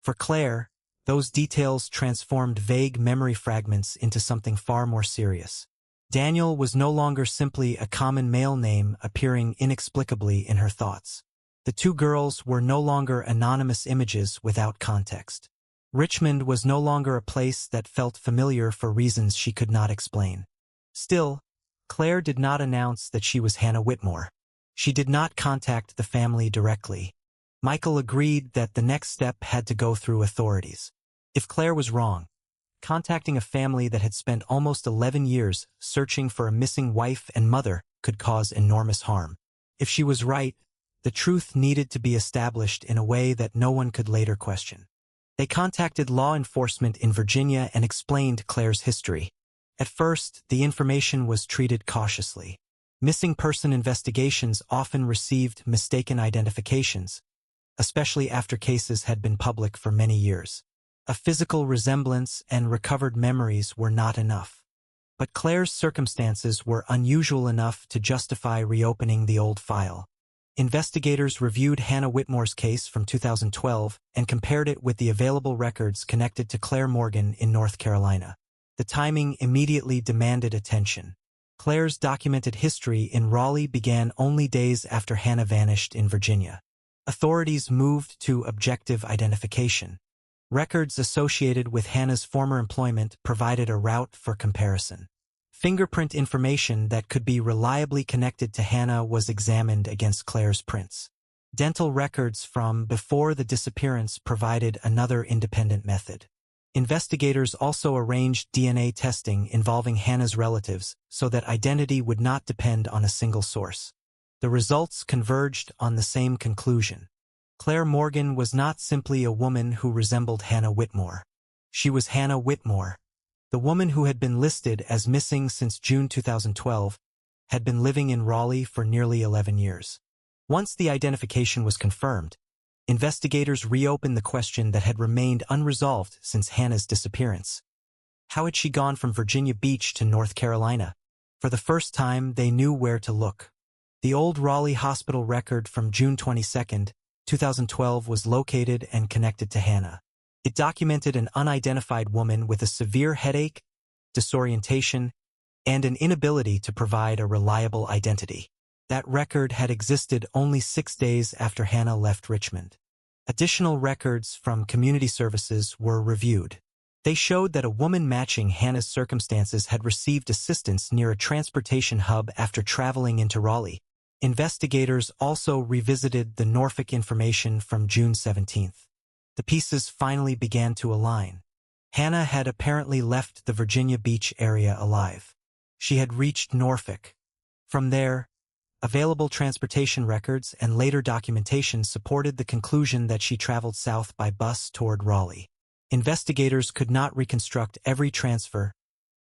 For Claire, those details transformed vague memory fragments into something far more serious. Daniel was no longer simply a common male name appearing inexplicably in her thoughts. The 2 girls were no longer anonymous images without context. Richmond was no longer a place that felt familiar for reasons she could not explain. Still, Claire did not announce that she was Hannah Whitmore. She did not contact the family directly. Michael agreed that the next step had to go through authorities. If Claire was wrong, contacting a family that had spent almost 11 years searching for a missing wife and mother could cause enormous harm. If she was right, the truth needed to be established in a way that no one could later question. They contacted law enforcement in Virginia and explained Claire's history. At first, the information was treated cautiously. Missing person investigations often received mistaken identifications, especially after cases had been public for many years. A physical resemblance and recovered memories were not enough. But Claire's circumstances were unusual enough to justify reopening the old file. Investigators reviewed Hannah Whitmore's case from 2012 and compared it with the available records connected to Claire Morgan in North Carolina. The timing immediately demanded attention. Claire's documented history in Raleigh began only days after Hannah vanished in Virginia. Authorities moved to objective identification. Records associated with Hannah's former employment provided a route for comparison. Fingerprint information that could be reliably connected to Hannah was examined against Claire's prints. Dental records from before the disappearance provided another independent method. Investigators also arranged DNA testing involving Hannah's relatives so that identity would not depend on a single source. The results converged on the same conclusion. Claire Morgan was not simply a woman who resembled Hannah Whitmore. She was Hannah Whitmore. The woman who had been listed as missing since June 2012 had been living in Raleigh for nearly 11 years. Once the identification was confirmed, investigators reopened the question that had remained unresolved since Hannah's disappearance. How had she gone from Virginia Beach to North Carolina? For the first time, they knew where to look. The old Raleigh hospital record from June 22, 2012 was located and connected to Hannah. It documented an unidentified woman with a severe headache, disorientation, and an inability to provide a reliable identity. That record had existed only 6 days after Hannah left Richmond. Additional records from community services were reviewed. They showed that a woman matching Hannah's circumstances had received assistance near a transportation hub after traveling into Raleigh. Investigators also revisited the Norfolk information from June 17. The pieces finally began to align. Hannah had apparently left the Virginia Beach area alive. She had reached Norfolk. From there, available transportation records and later documentation supported the conclusion that she traveled south by bus toward Raleigh. Investigators could not reconstruct every transfer,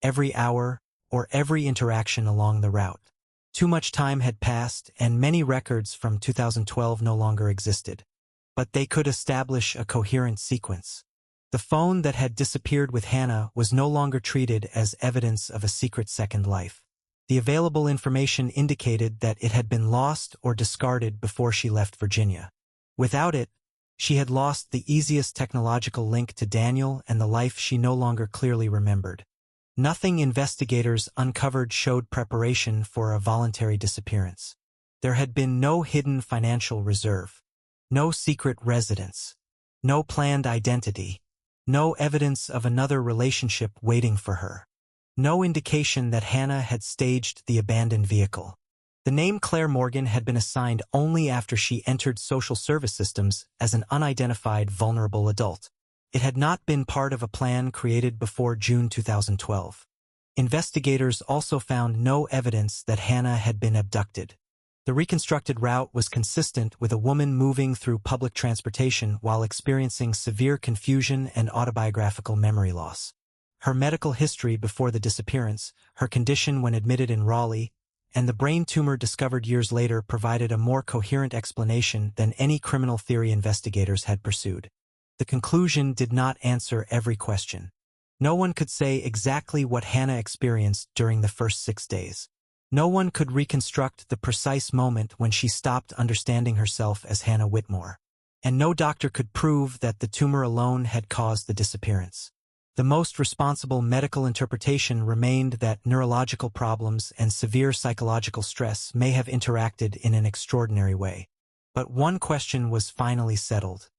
every hour, or every interaction along the route. Too much time had passed, and many records from 2012 no longer existed. But they could establish a coherent sequence. The phone that had disappeared with Hannah was no longer treated as evidence of a secret second life. The available information indicated that it had been lost or discarded before she left Virginia. Without it, she had lost the easiest technological link to Daniel and the life she no longer clearly remembered. Nothing investigators uncovered showed preparation for a voluntary disappearance. There had been no hidden financial reserve, no secret residence, no planned identity, no evidence of another relationship waiting for her. No indication that Hannah had staged the abandoned vehicle. The name Claire Morgan had been assigned only after she entered social service systems as an unidentified vulnerable adult. It had not been part of a plan created before June 2012. Investigators also found no evidence that Hannah had been abducted. The reconstructed route was consistent with a woman moving through public transportation while experiencing severe confusion and autobiographical memory loss. Her medical history before the disappearance, her condition when admitted in Raleigh, and the brain tumor discovered years later provided a more coherent explanation than any criminal theory investigators had pursued. The conclusion did not answer every question. No one could say exactly what Hannah experienced during the first 6 days. No one could reconstruct the precise moment when she stopped understanding herself as Hannah Whitmore. And no doctor could prove that the tumor alone had caused the disappearance. The most responsible medical interpretation remained that neurological problems and severe psychological stress may have interacted in an extraordinary way. But one question was finally settled.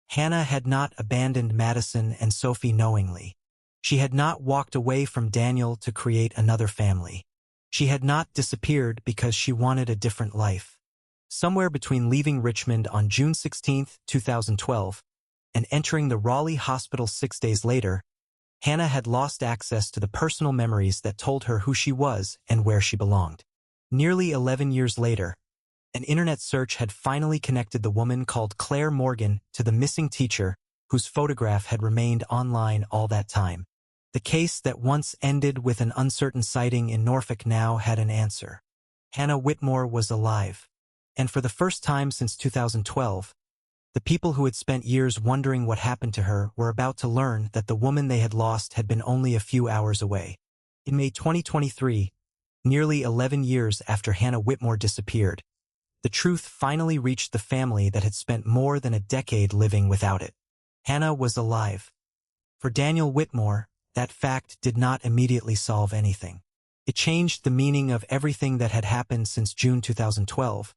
Hannah had not abandoned Madison and Sophie knowingly. She had not walked away from Daniel to create another family. She had not disappeared because she wanted a different life. Somewhere between leaving Richmond on June 16, 2012, and entering the Raleigh hospital 6 days later, Hannah had lost access to the personal memories that told her who she was and where she belonged. Nearly 11 years later, an internet search had finally connected the woman called Claire Morgan to the missing teacher whose photograph had remained online all that time. The case that once ended with an uncertain sighting in Norfolk now had an answer. Hannah Whitmore was alive. And for the first time since 2012, the people who had spent years wondering what happened to her were about to learn that the woman they had lost had been only a few hours away. In May 2023, nearly 11 years after Hannah Whitmore disappeared, the truth finally reached the family that had spent more than a decade living without it. Hannah was alive. For Daniel Whitmore, that fact did not immediately solve anything. It changed the meaning of everything that had happened since June 2012,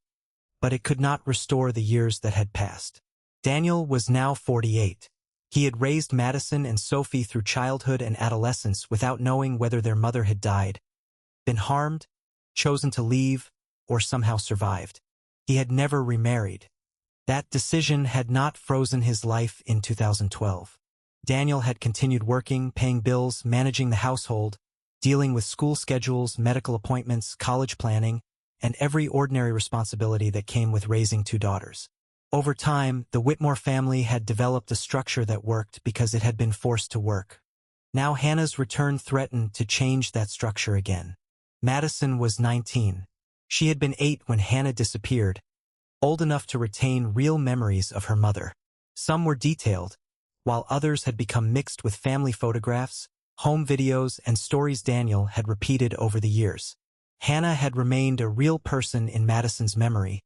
but it could not restore the years that had passed. Daniel was now 48. He had raised Madison and Sophie through childhood and adolescence without knowing whether their mother had died, been harmed, chosen to leave, or somehow survived. He had never remarried. That decision had not frozen his life in 2012. Daniel had continued working, paying bills, managing the household, dealing with school schedules, medical appointments, college planning, and every ordinary responsibility that came with raising 2 daughters. Over time, the Whitmore family had developed a structure that worked because it had been forced to work. Now Hannah's return threatened to change that structure again. Madison was 19. She had been 8 when Hannah disappeared, old enough to retain real memories of her mother. Some were detailed, while others had become mixed with family photographs, home videos, and stories Daniel had repeated over the years. Hannah had remained a real person in Madison's memory,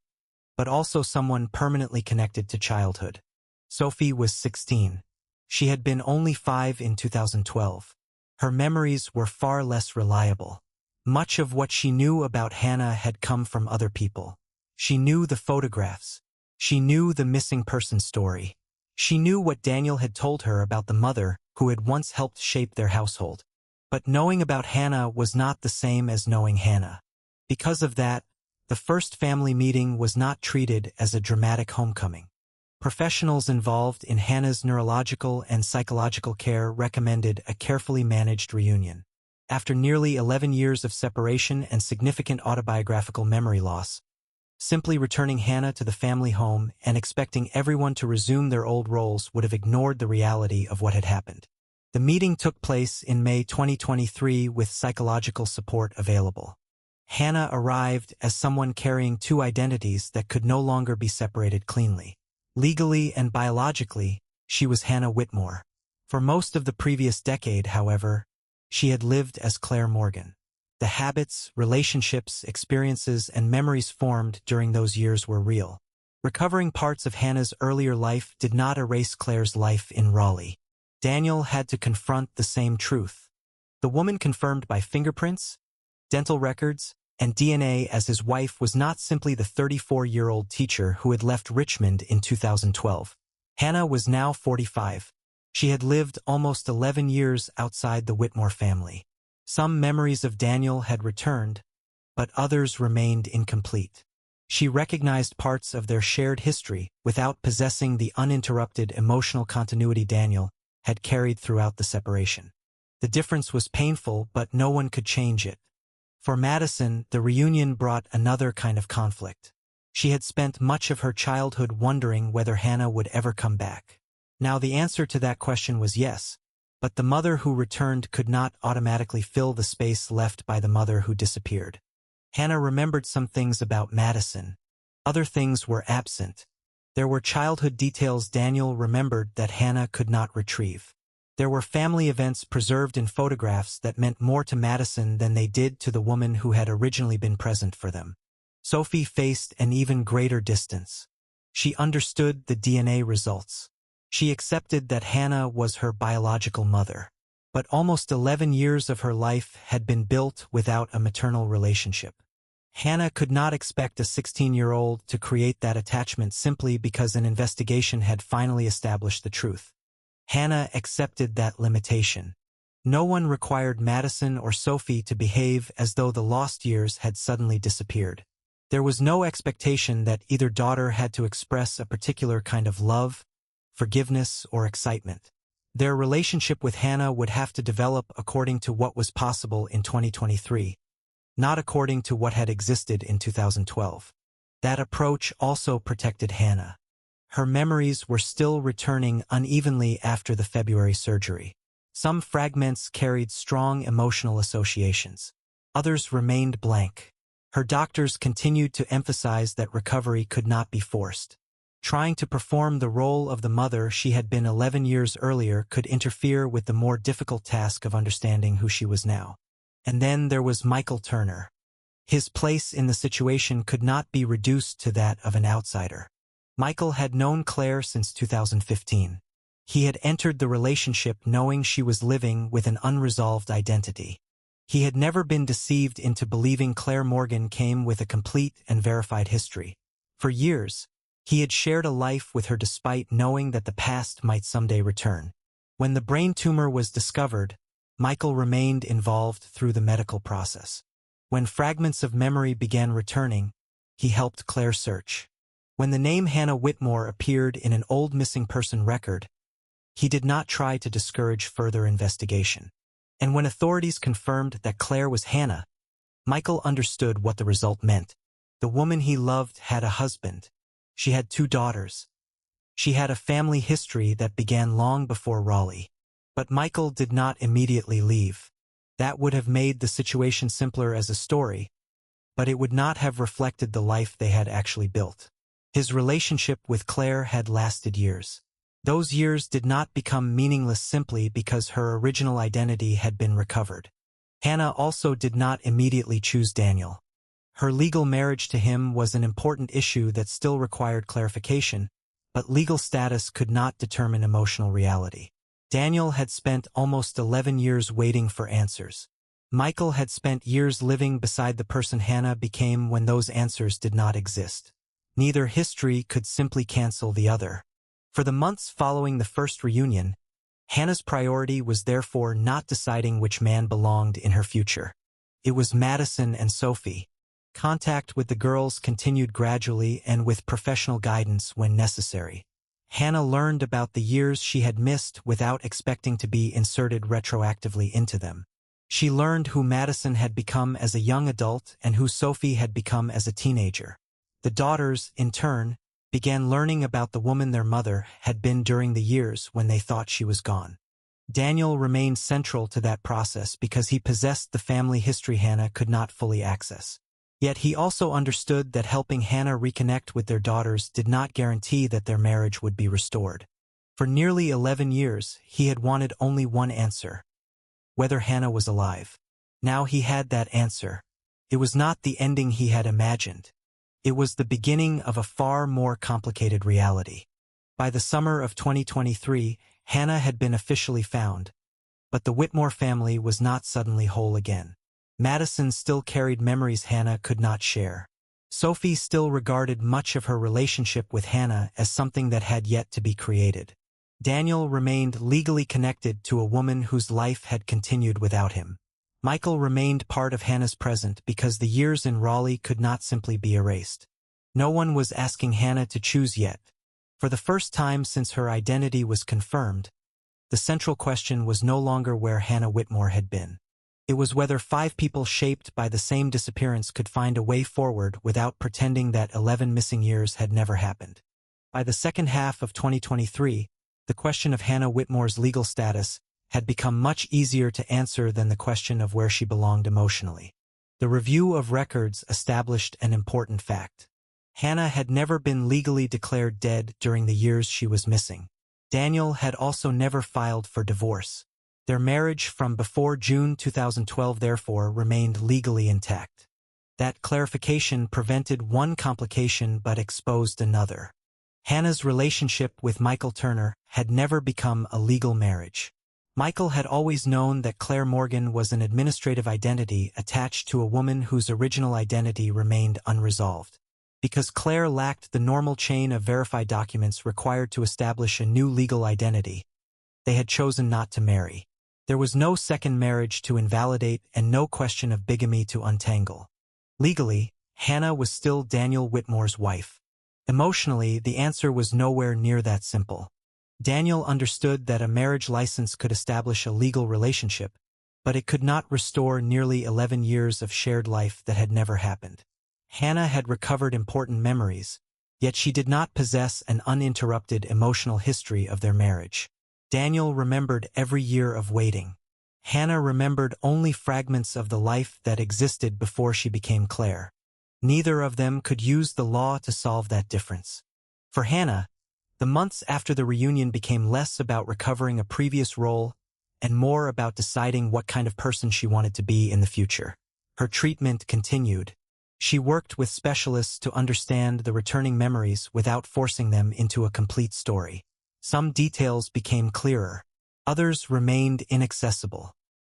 but also someone permanently connected to childhood. Sophie was 16. She had been only 5 in 2012. Her memories were far less reliable. Much of what she knew about Hannah had come from other people. She knew the photographs. She knew the missing person story. She knew what Daniel had told her about the mother who had once helped shape their household. But knowing about Hannah was not the same as knowing Hannah. Because of that, the first family meeting was not treated as a dramatic homecoming. Professionals involved in Hannah's neurological and psychological care recommended a carefully managed reunion. After nearly 11 years of separation and significant autobiographical memory loss, simply returning Hannah to the family home and expecting everyone to resume their old roles would have ignored the reality of what had happened. The meeting took place in May 2023 with psychological support available. Hannah arrived as someone carrying two identities that could no longer be separated cleanly. Legally and biologically, she was Hannah Whitmore. For most of the previous decade, however, she had lived as Claire Morgan. The habits, relationships, experiences, and memories formed during those years were real. Recovering parts of Hannah's earlier life did not erase Claire's life in Raleigh. Daniel had to confront the same truth. The woman confirmed by fingerprints, dental records, and DNA as his wife was not simply the 34-year-old teacher who had left Richmond in 2012. Hannah was now 45. She had lived almost 11 years outside the Whitmore family. Some memories of Daniel had returned, but others remained incomplete. She recognized parts of their shared history without possessing the uninterrupted emotional continuity Daniel had carried throughout the separation. The difference was painful, but no one could change it. For Madison, the reunion brought another kind of conflict. She had spent much of her childhood wondering whether Hannah would ever come back. Now the answer to that question was yes, but the mother who returned could not automatically fill the space left by the mother who disappeared. Hannah remembered some things about Madison. Other things were absent. There were childhood details Daniel remembered that Hannah could not retrieve. There were family events preserved in photographs that meant more to Madison than they did to the woman who had originally been present for them. Sophie faced an even greater distance. She understood the DNA results. She accepted that Hannah was her biological mother. But almost 11 years of her life had been built without a maternal relationship. Hannah could not expect a 16-year-old to create that attachment simply because an investigation had finally established the truth. Hannah accepted that limitation. No one required Madison or Sophie to behave as though the lost years had suddenly disappeared. There was no expectation that either daughter had to express a particular kind of love, forgiveness, or excitement. Their relationship with Hannah would have to develop according to what was possible in 2023, not according to what had existed in 2012. That approach also protected Hannah. Her memories were still returning unevenly after the February surgery. Some fragments carried strong emotional associations. Others remained blank. Her doctors continued to emphasize that recovery could not be forced. Trying to perform the role of the mother she had been 11 years earlier could interfere with the more difficult task of understanding who she was now. And then there was Michael Turner. His place in the situation could not be reduced to that of an outsider. Michael had known Claire since 2015. He had entered the relationship knowing she was living with an unresolved identity. He had never been deceived into believing Claire Morgan came with a complete and verified history. For years, he had shared a life with her despite knowing that the past might someday return. When the brain tumor was discovered, Michael remained involved through the medical process. When fragments of memory began returning, he helped Claire search. When the name Hannah Whitmore appeared in an old missing person record, he did not try to discourage further investigation. And when authorities confirmed that Claire was Hannah, Michael understood what the result meant. The woman he loved had a husband. She had 2 daughters. She had a family history that began long before Raleigh. But Michael did not immediately leave. That would have made the situation simpler as a story, but it would not have reflected the life they had actually built. His relationship with Claire had lasted years. Those years did not become meaningless simply because her original identity had been recovered. Hannah also did not immediately choose Daniel. Her legal marriage to him was an important issue that still required clarification, but legal status could not determine emotional reality. Daniel had spent almost 11 years waiting for answers. Michael had spent years living beside the person Hannah became when those answers did not exist. Neither history could simply cancel the other. For the months following the first reunion, Hannah's priority was therefore not deciding which man belonged in her future. It was Madison and Sophie. Contact with the girls continued gradually and with professional guidance when necessary. Hannah learned about the years she had missed without expecting to be inserted retroactively into them. She learned who Madison had become as a young adult and who Sophie had become as a teenager. The daughters, in turn, began learning about the woman their mother had been during the years when they thought she was gone. Daniel remained central to that process because he possessed the family history Hannah could not fully access. Yet he also understood that helping Hannah reconnect with their daughters did not guarantee that their marriage would be restored. For nearly 11 years, he had wanted only one answer: whether Hannah was alive. Now he had that answer. It was not the ending he had imagined. It was the beginning of a far more complicated reality. By the summer of 2023, Hannah had been officially found, but the Whitmore family was not suddenly whole again. Madison still carried memories Hannah could not share. Sophie still regarded much of her relationship with Hannah as something that had yet to be created. Daniel remained legally connected to a woman whose life had continued without him. Michael remained part of Hannah's present because the years in Raleigh could not simply be erased. No one was asking Hannah to choose yet. For the first time since her identity was confirmed, the central question was no longer where Hannah Whitmore had been. It was whether 5 people shaped by the same disappearance could find a way forward without pretending that 11 missing years had never happened. By the second half of 2023, the question of Hannah Whitmore's legal status had become much easier to answer than the question of where she belonged emotionally. The review of records established an important fact. Hannah had never been legally declared dead during the years she was missing. Daniel had also never filed for divorce. Their marriage from before June 2012 therefore remained legally intact. That clarification prevented one complication but exposed another. Hannah's relationship with Michael Turner had never become a legal marriage. Michael had always known that Claire Morgan was an administrative identity attached to a woman whose original identity remained unresolved. Because Claire lacked the normal chain of verified documents required to establish a new legal identity, they had chosen not to marry. There was no second marriage to invalidate and no question of bigamy to untangle. Legally, Hannah was still Daniel Whitmore's wife. Emotionally, the answer was nowhere near that simple. Daniel understood that a marriage license could establish a legal relationship, but it could not restore nearly 11 years of shared life that had never happened. Hannah had recovered important memories, yet she did not possess an uninterrupted emotional history of their marriage. Daniel remembered every year of waiting. Hannah remembered only fragments of the life that existed before she became Claire. Neither of them could use the law to solve that difference. For Hannah, the months after the reunion became less about recovering a previous role and more about deciding what kind of person she wanted to be in the future. Her treatment continued. She worked with specialists to understand the returning memories without forcing them into a complete story. Some details became clearer. Others remained inaccessible.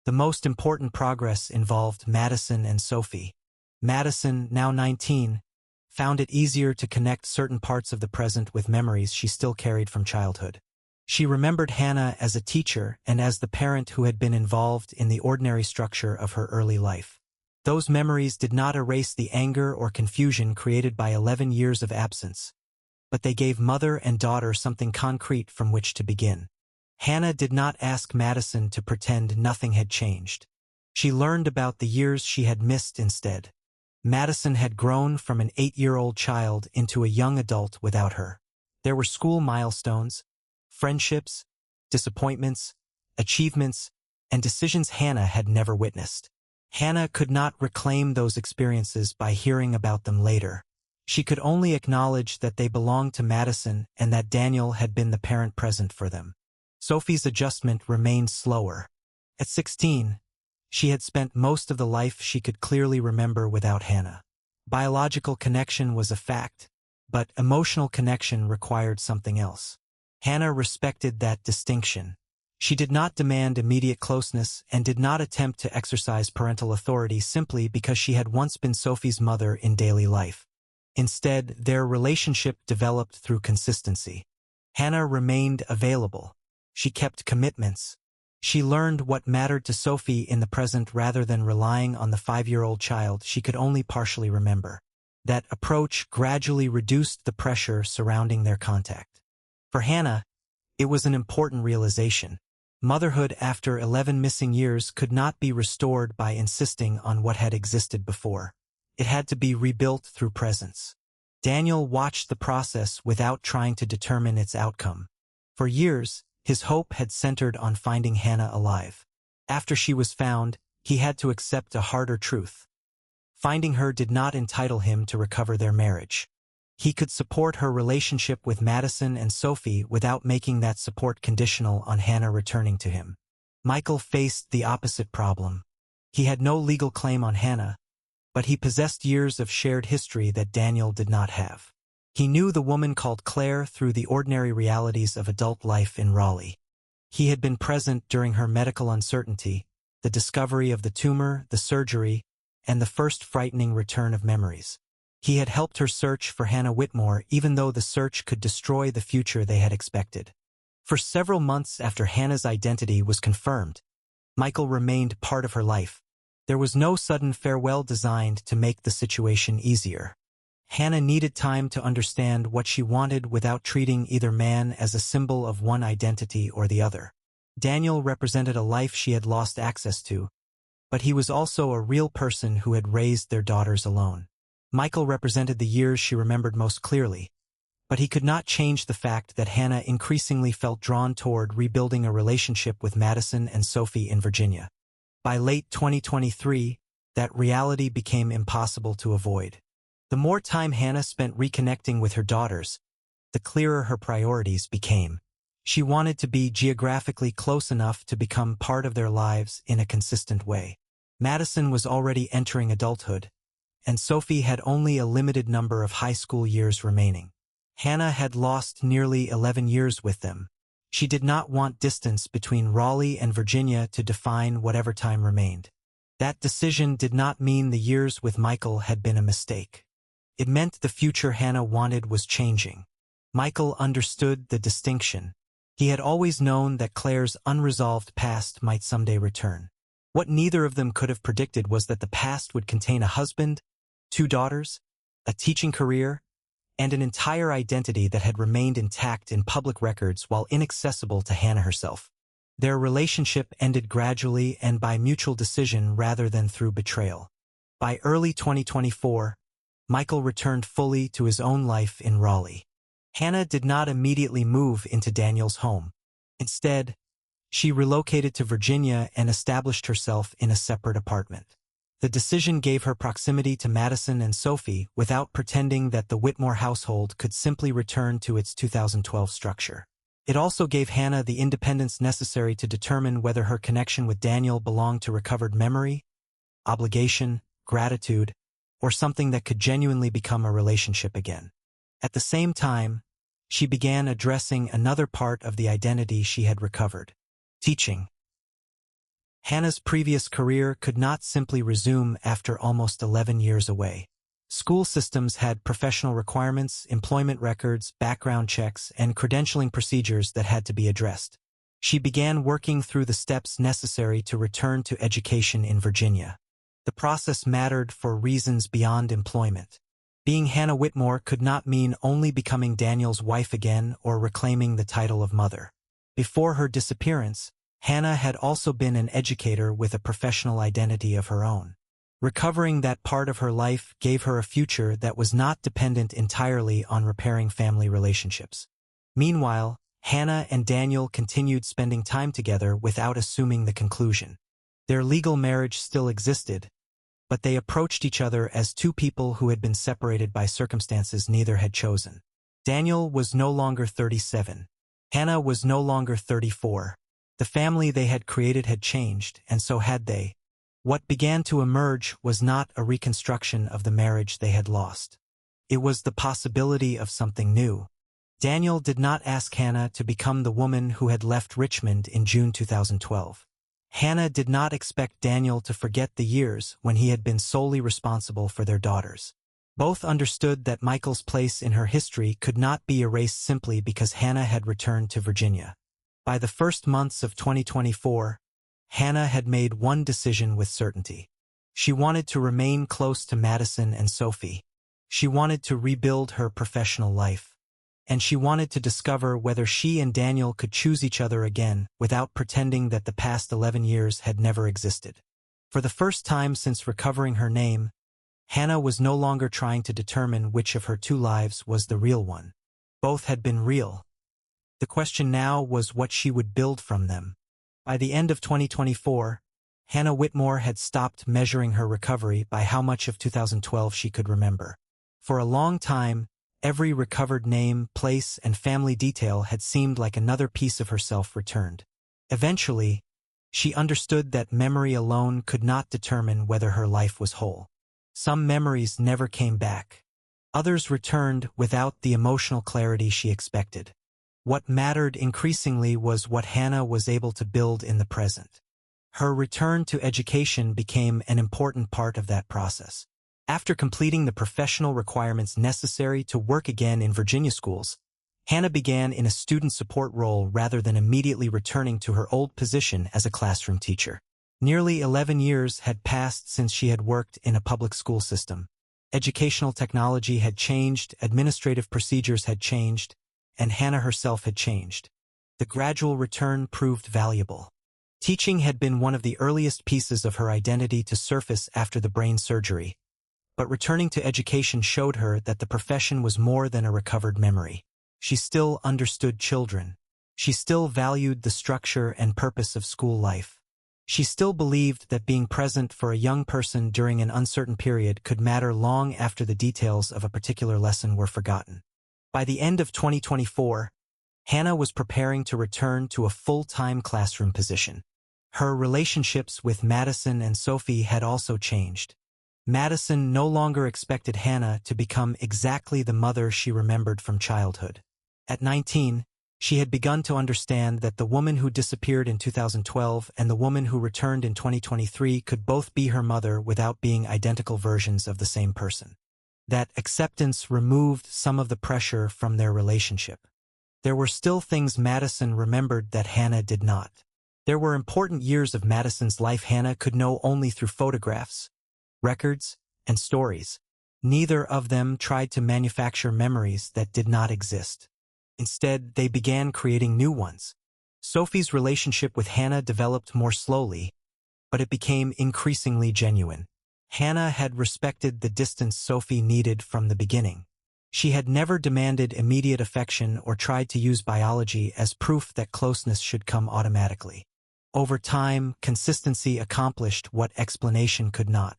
The most important progress involved Madison and Sophie. Madison, now 19, found it easier to connect certain parts of the present with memories she still carried from childhood. She remembered Hannah as a teacher and as the parent who had been involved in the ordinary structure of her early life. Those memories did not erase the anger or confusion created by 11 years of absence, but they gave mother and daughter something concrete from which to begin. Hannah did not ask Madison to pretend nothing had changed. She learned about the years she had missed instead. Madison had grown from an 8-year-old child into a young adult without her. There were school milestones, friendships, disappointments, achievements, and decisions Hannah had never witnessed. Hannah could not reclaim those experiences by hearing about them later. She could only acknowledge that they belonged to Madison and that Daniel had been the parent present for them. Sophie's adjustment remained slower. At 16, she had spent most of the life she could clearly remember without Hannah. Biological connection was a fact, but emotional connection required something else. Hannah respected that distinction. She did not demand immediate closeness and did not attempt to exercise parental authority simply because she had once been Sophie's mother in daily life. Instead, their relationship developed through consistency. Hannah remained available. She kept commitments. She learned what mattered to Sophie in the present rather than relying on the 5-year-old child she could only partially remember. That approach gradually reduced the pressure surrounding their contact. For Hannah, it was an important realization. Motherhood after 11 missing years could not be restored by insisting on what had existed before. It had to be rebuilt through presence. Daniel watched the process without trying to determine its outcome. For years, His hope had centered on finding Hannah alive. After she was found, he had to accept a harder truth. Finding her did not entitle him to recover their marriage. He could support her relationship with Madison and Sophie without making that support conditional on Hannah returning to him. Michael faced the opposite problem. He had no legal claim on Hannah, but he possessed years of shared history that Daniel did not have. He knew the woman called Claire through the ordinary realities of adult life in Raleigh. He had been present during her medical uncertainty, the discovery of the tumor, the surgery, and the first frightening return of memories. He had helped her search for Hannah Whitmore even though the search could destroy the future they had expected. For several months after Hannah's identity was confirmed, Michael remained part of her life. There was no sudden farewell designed to make the situation easier. Hannah needed time to understand what she wanted without treating either man as a symbol of one identity or the other. Daniel represented a life she had lost access to, but he was also a real person who had raised their daughters alone. Michael represented the years she remembered most clearly, but he could not change the fact that Hannah increasingly felt drawn toward rebuilding a relationship with Madison and Sophie in Virginia. By late 2023, that reality became impossible to avoid. The more time Hannah spent reconnecting with her daughters, the clearer her priorities became. She wanted to be geographically close enough to become part of their lives in a consistent way. Madison was already entering adulthood, and Sophie had only a limited number of high school years remaining. Hannah had lost nearly 11 years with them. She did not want distance between Raleigh and Virginia to define whatever time remained. That decision did not mean the years with Michael had been a mistake. It meant the future Hannah wanted was changing. Michael understood the distinction. He had always known that Claire's unresolved past might someday return. What neither of them could have predicted was that the past would contain a husband, 2 daughters, a teaching career, and an entire identity that had remained intact in public records while inaccessible to Hannah herself. Their relationship ended gradually and by mutual decision rather than through betrayal. By early 2024, Michael returned fully to his own life in Raleigh. Hannah did not immediately move into Daniel's home. Instead, she relocated to Virginia and established herself in a separate apartment. The decision gave her proximity to Madison and Sophie without pretending that the Whitmore household could simply return to its 2012 structure. It also gave Hannah the independence necessary to determine whether her connection with Daniel belonged to recovered memory, obligation, gratitude, or something that could genuinely become a relationship again. At the same time, she began addressing another part of the identity she had recovered: teaching. Hannah's previous career could not simply resume after almost 11 years away. School systems had professional requirements, employment records, background checks, and credentialing procedures that had to be addressed. She began working through the steps necessary to return to education in Virginia. The process mattered for reasons beyond employment. Being Hannah Whitmore could not mean only becoming Daniel's wife again or reclaiming the title of mother. Before her disappearance, Hannah had also been an educator with a professional identity of her own. Recovering that part of her life gave her a future that was not dependent entirely on repairing family relationships. Meanwhile, Hannah and Daniel continued spending time together without assuming the conclusion. Their legal marriage still existed, but they approached each other as two people who had been separated by circumstances neither had chosen. Daniel was no longer 37. Hannah was no longer 34. The family they had created had changed, and so had they. What began to emerge was not a reconstruction of the marriage they had lost. It was the possibility of something new. Daniel did not ask Hannah to become the woman who had left Richmond in June 2012. Hannah did not expect Daniel to forget the years when he had been solely responsible for their daughters. Both understood that Michael's place in her history could not be erased simply because Hannah had returned to Virginia. By the first months of 2024, Hannah had made one decision with certainty. She wanted to remain close to Madison and Sophie. She wanted to rebuild her professional life. And she wanted to discover whether she and Daniel could choose each other again without pretending that the past 11 years had never existed. For the first time since recovering her name, Hannah was no longer trying to determine which of her two lives was the real one. Both had been real. The question now was what she would build from them. By the end of 2024, Hannah Whitmore had stopped measuring her recovery by how much of 2012 she could remember. For a long time, every recovered name, place, and family detail had seemed like another piece of herself returned. Eventually, she understood that memory alone could not determine whether her life was whole. Some memories never came back. Others returned without the emotional clarity she expected. What mattered increasingly was what Hannah was able to build in the present. Her return to education became an important part of that process. After completing the professional requirements necessary to work again in Virginia schools, Hannah began in a student support role rather than immediately returning to her old position as a classroom teacher. Nearly 11 years had passed since she had worked in a public school system. Educational technology had changed, administrative procedures had changed, and Hannah herself had changed. The gradual return proved valuable. Teaching had been one of the earliest pieces of her identity to surface after the brain surgery, but returning to education showed her that the profession was more than a recovered memory. She still understood children. She still valued the structure and purpose of school life. She still believed that being present for a young person during an uncertain period could matter long after the details of a particular lesson were forgotten. By the end of 2024, Hannah was preparing to return to a full-time classroom position. Her relationships with Madison and Sophie had also changed. Madison no longer expected Hannah to become exactly the mother she remembered from childhood. At 19, she had begun to understand that the woman who disappeared in 2012 and the woman who returned in 2023 could both be her mother without being identical versions of the same person. That acceptance removed some of the pressure from their relationship. There were still things Madison remembered that Hannah did not. There were important years of Madison's life Hannah could know only through photographs, records, and stories. Neither of them tried to manufacture memories that did not exist. Instead, they began creating new ones. Sophie's relationship with Hannah developed more slowly, but it became increasingly genuine. Hannah had respected the distance Sophie needed from the beginning. She had never demanded immediate affection or tried to use biology as proof that closeness should come automatically. Over time, consistency accomplished what explanation could not.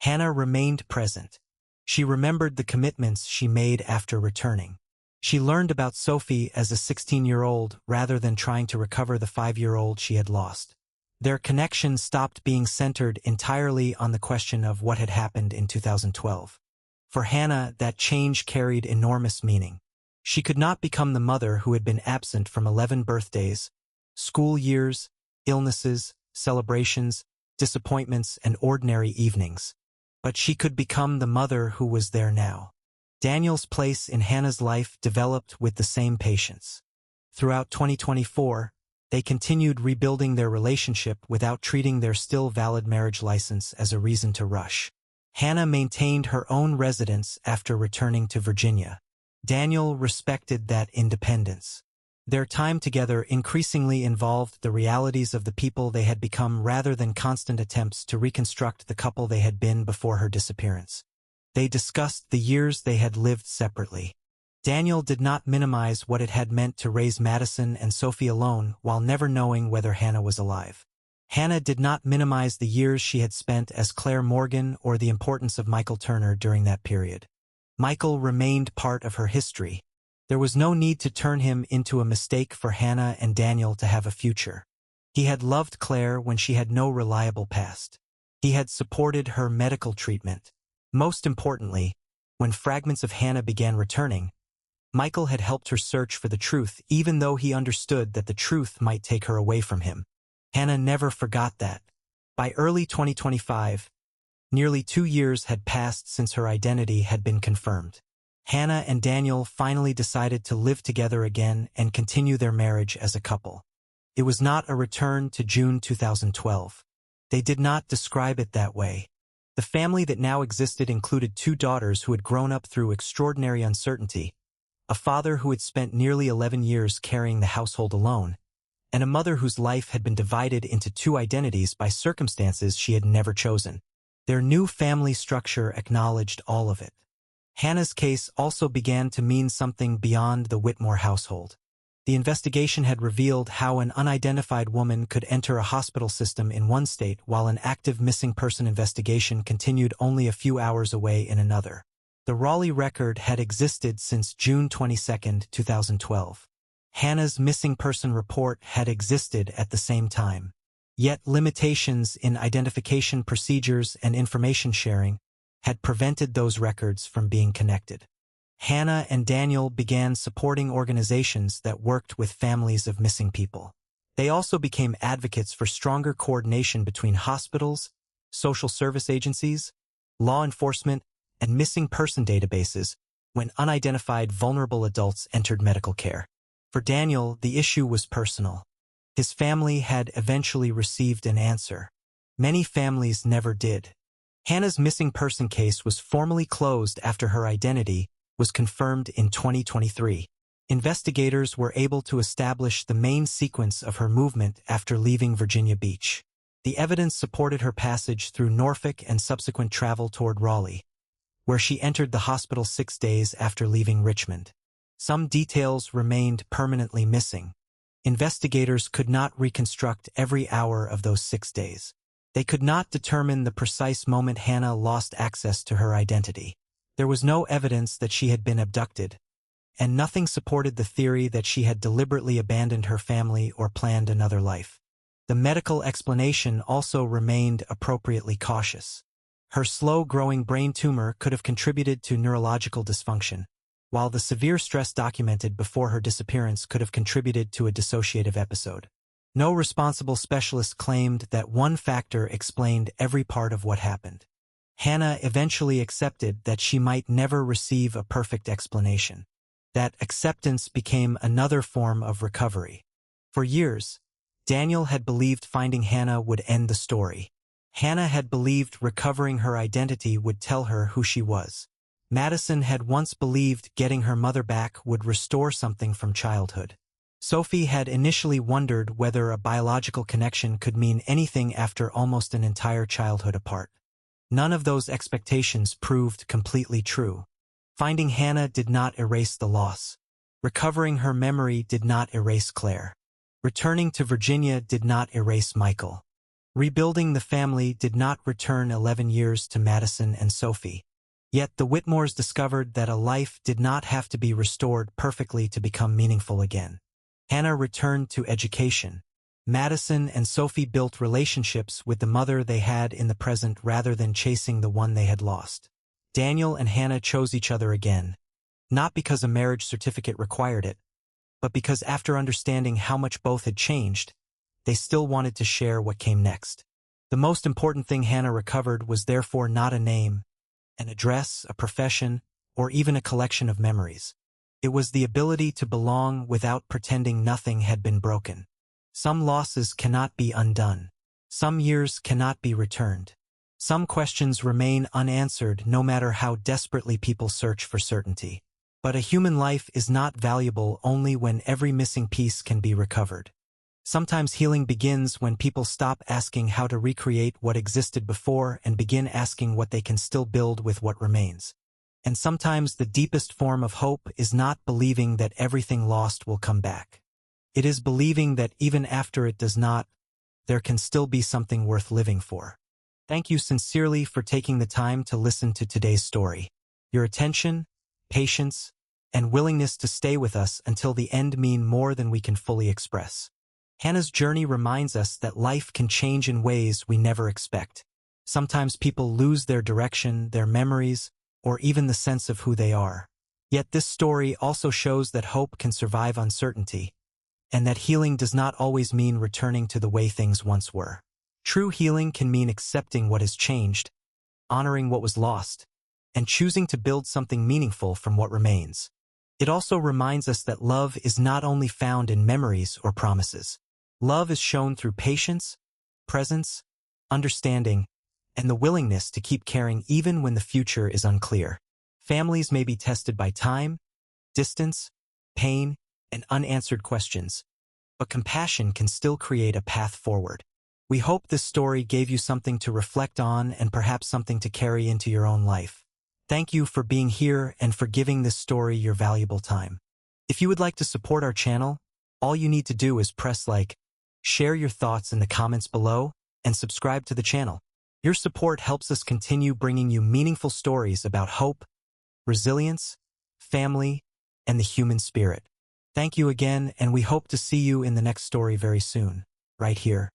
Hannah remained present. She remembered the commitments she made after returning. She learned about Sophie as a 16-year-old rather than trying to recover the 5-year-old she had lost. Their connection stopped being centered entirely on the question of what had happened in 2012. For Hannah, that change carried enormous meaning. She could not become the mother who had been absent from 11 birthdays, school years, illnesses, celebrations, disappointments, and ordinary evenings. But she could become the mother who was there now. Daniel's place in Hannah's life developed with the same patience. Throughout 2024, they continued rebuilding their relationship without treating their still valid marriage license as a reason to rush. Hannah maintained her own residence after returning to Virginia. Daniel respected that independence. Their time together increasingly involved the realities of the people they had become rather than constant attempts to reconstruct the couple they had been before her disappearance. They discussed the years they had lived separately. Daniel did not minimize what it had meant to raise Madison and Sophie alone while never knowing whether Hannah was alive. Hannah did not minimize the years she had spent as Claire Morgan or the importance of Michael Turner during that period. Michael remained part of her history. There was no need to turn him into a mistake for Hannah and Daniel to have a future. He had loved Claire when she had no reliable past. He had supported her medical treatment. Most importantly, when fragments of Hannah began returning, Michael had helped her search for the truth even though he understood that the truth might take her away from him. Hannah never forgot that. By early 2025, nearly 2 years had passed since her identity had been confirmed. Hannah and Daniel finally decided to live together again and continue their marriage as a couple. It was not a return to June 2012. They did not describe it that way. The family that now existed included 2 daughters who had grown up through extraordinary uncertainty, a father who had spent nearly 11 years carrying the household alone, and a mother whose life had been divided into 2 identities by circumstances she had never chosen. Their new family structure acknowledged all of it. Hannah's case also began to mean something beyond the Whitmore household. The investigation had revealed how an unidentified woman could enter a hospital system in one state while an active missing person investigation continued only a few hours away in another. The Raleigh record had existed since June 22, 2012. Hannah's missing person report had existed at the same time. Yet limitations in identification procedures and information sharing had prevented those records from being connected. Hannah and Daniel began supporting organizations that worked with families of missing people. They also became advocates for stronger coordination between hospitals, social service agencies, law enforcement, and missing person databases when unidentified vulnerable adults entered medical care. For Daniel, the issue was personal. His family had eventually received an answer. Many families never did. Hannah's missing person case was formally closed after her identity was confirmed in 2023. Investigators were able to establish the main sequence of her movement after leaving Virginia Beach. The evidence supported her passage through Norfolk and subsequent travel toward Raleigh, where she entered the hospital 6 days after leaving Richmond. Some details remained permanently missing. Investigators could not reconstruct every hour of those 6 days. They could not determine the precise moment Hannah lost access to her identity. There was no evidence that she had been abducted, and nothing supported the theory that she had deliberately abandoned her family or planned another life. The medical explanation also remained appropriately cautious. Her slow-growing brain tumor could have contributed to neurological dysfunction, while the severe stress documented before her disappearance could have contributed to a dissociative episode. No responsible specialist claimed that one factor explained every part of what happened. Hannah eventually accepted that she might never receive a perfect explanation. That acceptance became another form of recovery. For years, Daniel had believed finding Hannah would end the story. Hannah had believed recovering her identity would tell her who she was. Madison had once believed getting her mother back would restore something from childhood. Sophie had initially wondered whether a biological connection could mean anything after almost an entire childhood apart. None of those expectations proved completely true. Finding Hannah did not erase the loss. Recovering her memory did not erase Claire. Returning to Virginia did not erase Michael. Rebuilding the family did not return 11 years to Madison and Sophie. Yet the Whitmores discovered that a life did not have to be restored perfectly to become meaningful again. Hannah returned to education. Madison and Sophie built relationships with the mother they had in the present rather than chasing the one they had lost. Daniel and Hannah chose each other again, not because a marriage certificate required it, but because after understanding how much both had changed, they still wanted to share what came next. The most important thing Hannah recovered was therefore not a name, an address, a profession, or even a collection of memories. It was the ability to belong without pretending nothing had been broken. Some losses cannot be undone. Some years cannot be returned. Some questions remain unanswered no matter how desperately people search for certainty. But a human life is not valuable only when every missing piece can be recovered. Sometimes healing begins when people stop asking how to recreate what existed before and begin asking what they can still build with what remains. And sometimes the deepest form of hope is not believing that everything lost will come back. It is believing that even after it does not, there can still be something worth living for. Thank you sincerely for taking the time to listen to today's story. Your attention, patience, and willingness to stay with us until the end mean more than we can fully express. Hannah's journey reminds us that life can change in ways we never expect. Sometimes people lose their direction, their memories, or even the sense of who they are. Yet this story also shows that hope can survive uncertainty, and that healing does not always mean returning to the way things once were. True healing can mean accepting what has changed, honoring what was lost, and choosing to build something meaningful from what remains. It also reminds us that love is not only found in memories or promises. Love is shown through patience, presence, understanding, and the willingness to keep caring even when the future is unclear. Families may be tested by time, distance, pain, and unanswered questions, but compassion can still create a path forward. We hope this story gave you something to reflect on and perhaps something to carry into your own life. Thank you for being here and for giving this story your valuable time. If you would like to support our channel, All you need to do is press like, share your thoughts in the comments below, and subscribe to the channel. Your support helps us continue bringing you meaningful stories about hope, resilience, family, and the human spirit. Thank you again, and we hope to see you in the next story very soon, right here.